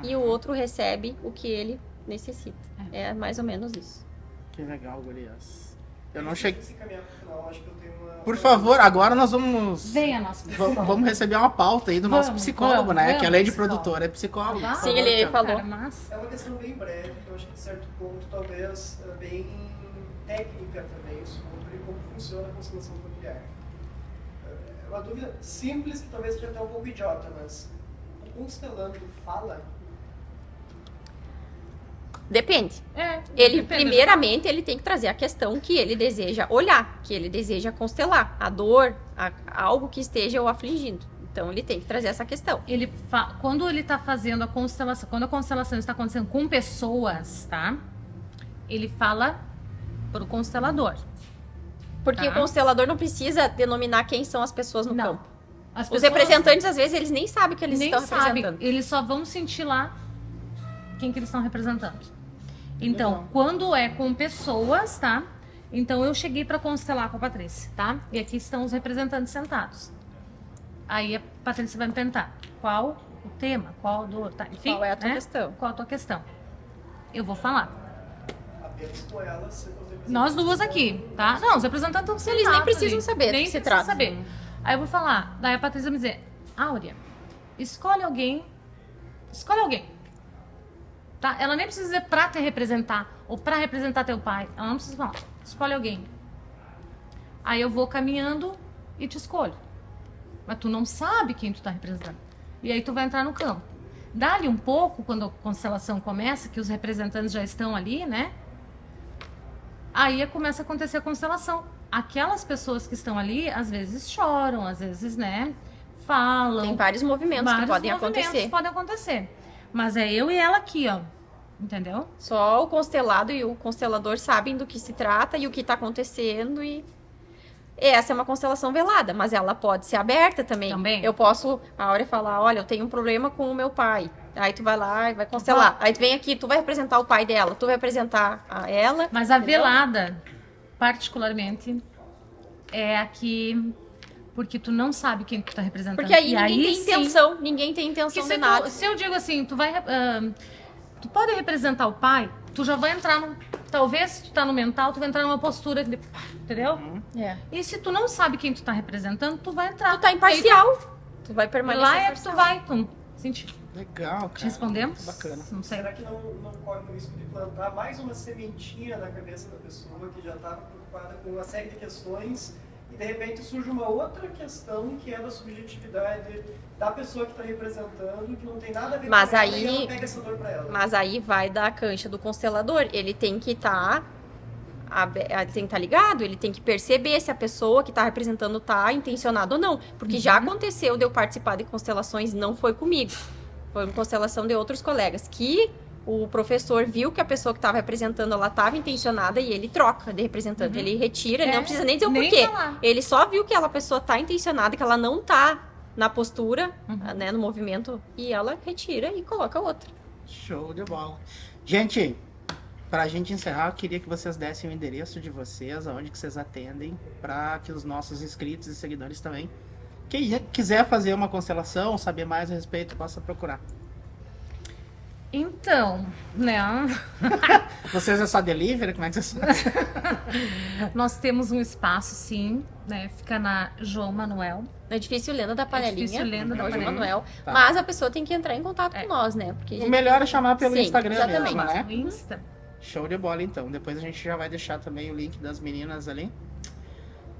e o outro recebe o que ele necessita. É mais ou menos isso. Que legal, gurias. Eu não cheguei... Se caminhar pro final, acho que eu tenho uma... Por favor, agora nós vamos... Venha, nosso Vamos receber uma pauta aí do nosso psicólogo, né? Que além de produtor, é psicólogo. Vamos. Por Sim, favor, ele Thiago. falou. Cara, mas... É uma questão bem breve, que eu acho que de certo ponto, talvez bem técnica também, sobre como funciona a constelação familiar. É uma dúvida simples, que talvez seja até um pouco idiota, mas o constelando fala? Depende. Ele, Primeiramente, ele tem que trazer a questão que ele deseja olhar, que ele deseja constelar, a dor, algo que esteja o afligindo. Então, ele tem que trazer essa questão. Quando ele tá fazendo a constelação, quando a constelação está acontecendo com pessoas, tá? Ele fala pro constelador. Porque Tá. o constelador não precisa denominar quem são as pessoas no Não. campo. As Os pessoas representantes, às vezes, eles nem sabem que eles nem estão sabem, representando. eles só vão sentir lá quem que eles estão representando. Então, Legal. quando é com pessoas, tá? Então eu cheguei para constelar com a Patrícia, tá? E aqui estão os representantes sentados. Aí a Patrícia vai me perguntar qual o tema, qual a dor, tá? Enfim, Qual é a tua né? questão? Qual a tua questão? Eu vou falar. Apenas com elas, os representantes Nós duas aqui, tá? Não, os representantes estão sentados. Eles nem precisam ali. saber do Nem que se precisam trata. saber. Aí eu vou falar. Daí a Patrícia vai me dizer, Áurea, escolhe alguém. Escolhe alguém. Tá? Ela nem precisa dizer pra te representar ou pra representar teu pai. Ela não precisa falar. Escolhe alguém. Aí eu vou caminhando e te escolho. Mas tu não sabe quem tu tá representando. E aí tu vai entrar no campo. Dá-lhe um pouco, quando a constelação começa, que os representantes já estão ali, né? Aí começa a acontecer a constelação. Aquelas pessoas que estão ali, às vezes choram, às vezes, né? Falam. Tem vários movimentos que podem acontecer. Podem acontecer. Mas é eu e ela aqui, ó. Entendeu? Só o constelado e o constelador sabem do que se trata e o que está acontecendo e essa é uma constelação velada, mas ela pode ser aberta também. Também. Eu posso, a Áurea falar, olha, eu tenho um problema com o meu pai. Aí tu vai lá e vai constelar. Aí tu vem aqui, tu vai representar o pai dela, tu vai representar a ela. Mas a entendeu? velada, particularmente, é aqui porque tu não sabe quem tu tá representando. Porque aí E ninguém tem sim, intenção, ninguém tem intenção que de se, nada. se eu digo assim, tu pode representar o pai, tu já vai entrar no... Talvez se tu tá no mental, tu vai entrar numa postura de... Entendeu? É. E se tu não sabe quem tu tá representando, tu vai entrar. Tu tá imparcial. Tu vai E permanecer lá é que tu imparcial. vai. Tu sentiu? Legal, cara. Te respondemos? Bacana. Não sei. Será que não corre o risco de plantar mais uma sementinha na cabeça da pessoa que já estava preocupada com uma série de questões e de repente surge uma outra questão que é da subjetividade da pessoa que está representando, que não tem nada a ver Mas com ela, aí- e ela pega essa dor para ela? Mas aí vai da cancha do constelador. Ele tem que estar ligado, ele tem que perceber se a pessoa que está representando está intencionada ou não. Porque já aconteceu de eu participar de constelações, não foi comigo. Foi uma constelação de outros colegas. Que o professor viu que a pessoa que estava representando, ela estava intencionada e ele troca de representante. Ele retira, ele não precisa nem dizer o Nem porquê. falar. Ele só viu que aquela pessoa está intencionada, que ela não está na postura, né, no movimento, e ela retira e coloca outra. Show de bola. Gente, pra gente encerrar, eu queria que vocês dessem o endereço de vocês, aonde que vocês atendem, para que os nossos inscritos e seguidores também, quem quiser fazer uma constelação, saber mais a respeito, possa procurar. Então, né? Vocês é só delivery? Como é que vocês fazem? Nós temos um espaço, sim, né? Fica na João Manuel. No edifício Lenda da Panelinha, Edifício Lenda da Jorge Panelinha. Manuel. Tá. Mas a pessoa tem que entrar em contato com nós, né? Porque a O gente melhor é chamar pelo Sim, Instagram exatamente. mesmo, né? No Insta. Show de bola, então. Depois a gente já vai deixar também o link das meninas ali.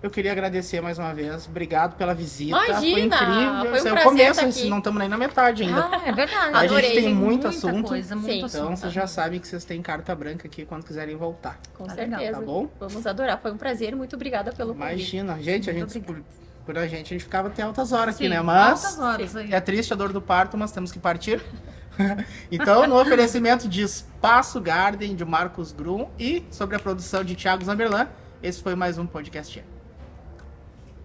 Eu queria agradecer mais uma vez. Obrigado pela visita. Foi Imagina! incrível. Foi um Esse é o prazer começo, estar aqui. não estamos nem na metade ainda. Ah, é verdade. A gente Adorei. tem muito muita assunto. coisa, muito Sim. assunto. Então vocês já sabem que vocês têm carta branca aqui quando quiserem voltar. Com Tá certeza. legal, tá bom? Vamos adorar. Foi um prazer. Muito obrigada pelo convite. Imagina, gente, Muito por a gente ficava até altas horas aqui, Sim, né? Mas altas horas aí. é triste a dor do parto, mas temos que partir. Então, no oferecimento de Espaço Garden, de Marcos Grum e sobre a produção de Thiago Zamberlan, esse foi mais um podcast.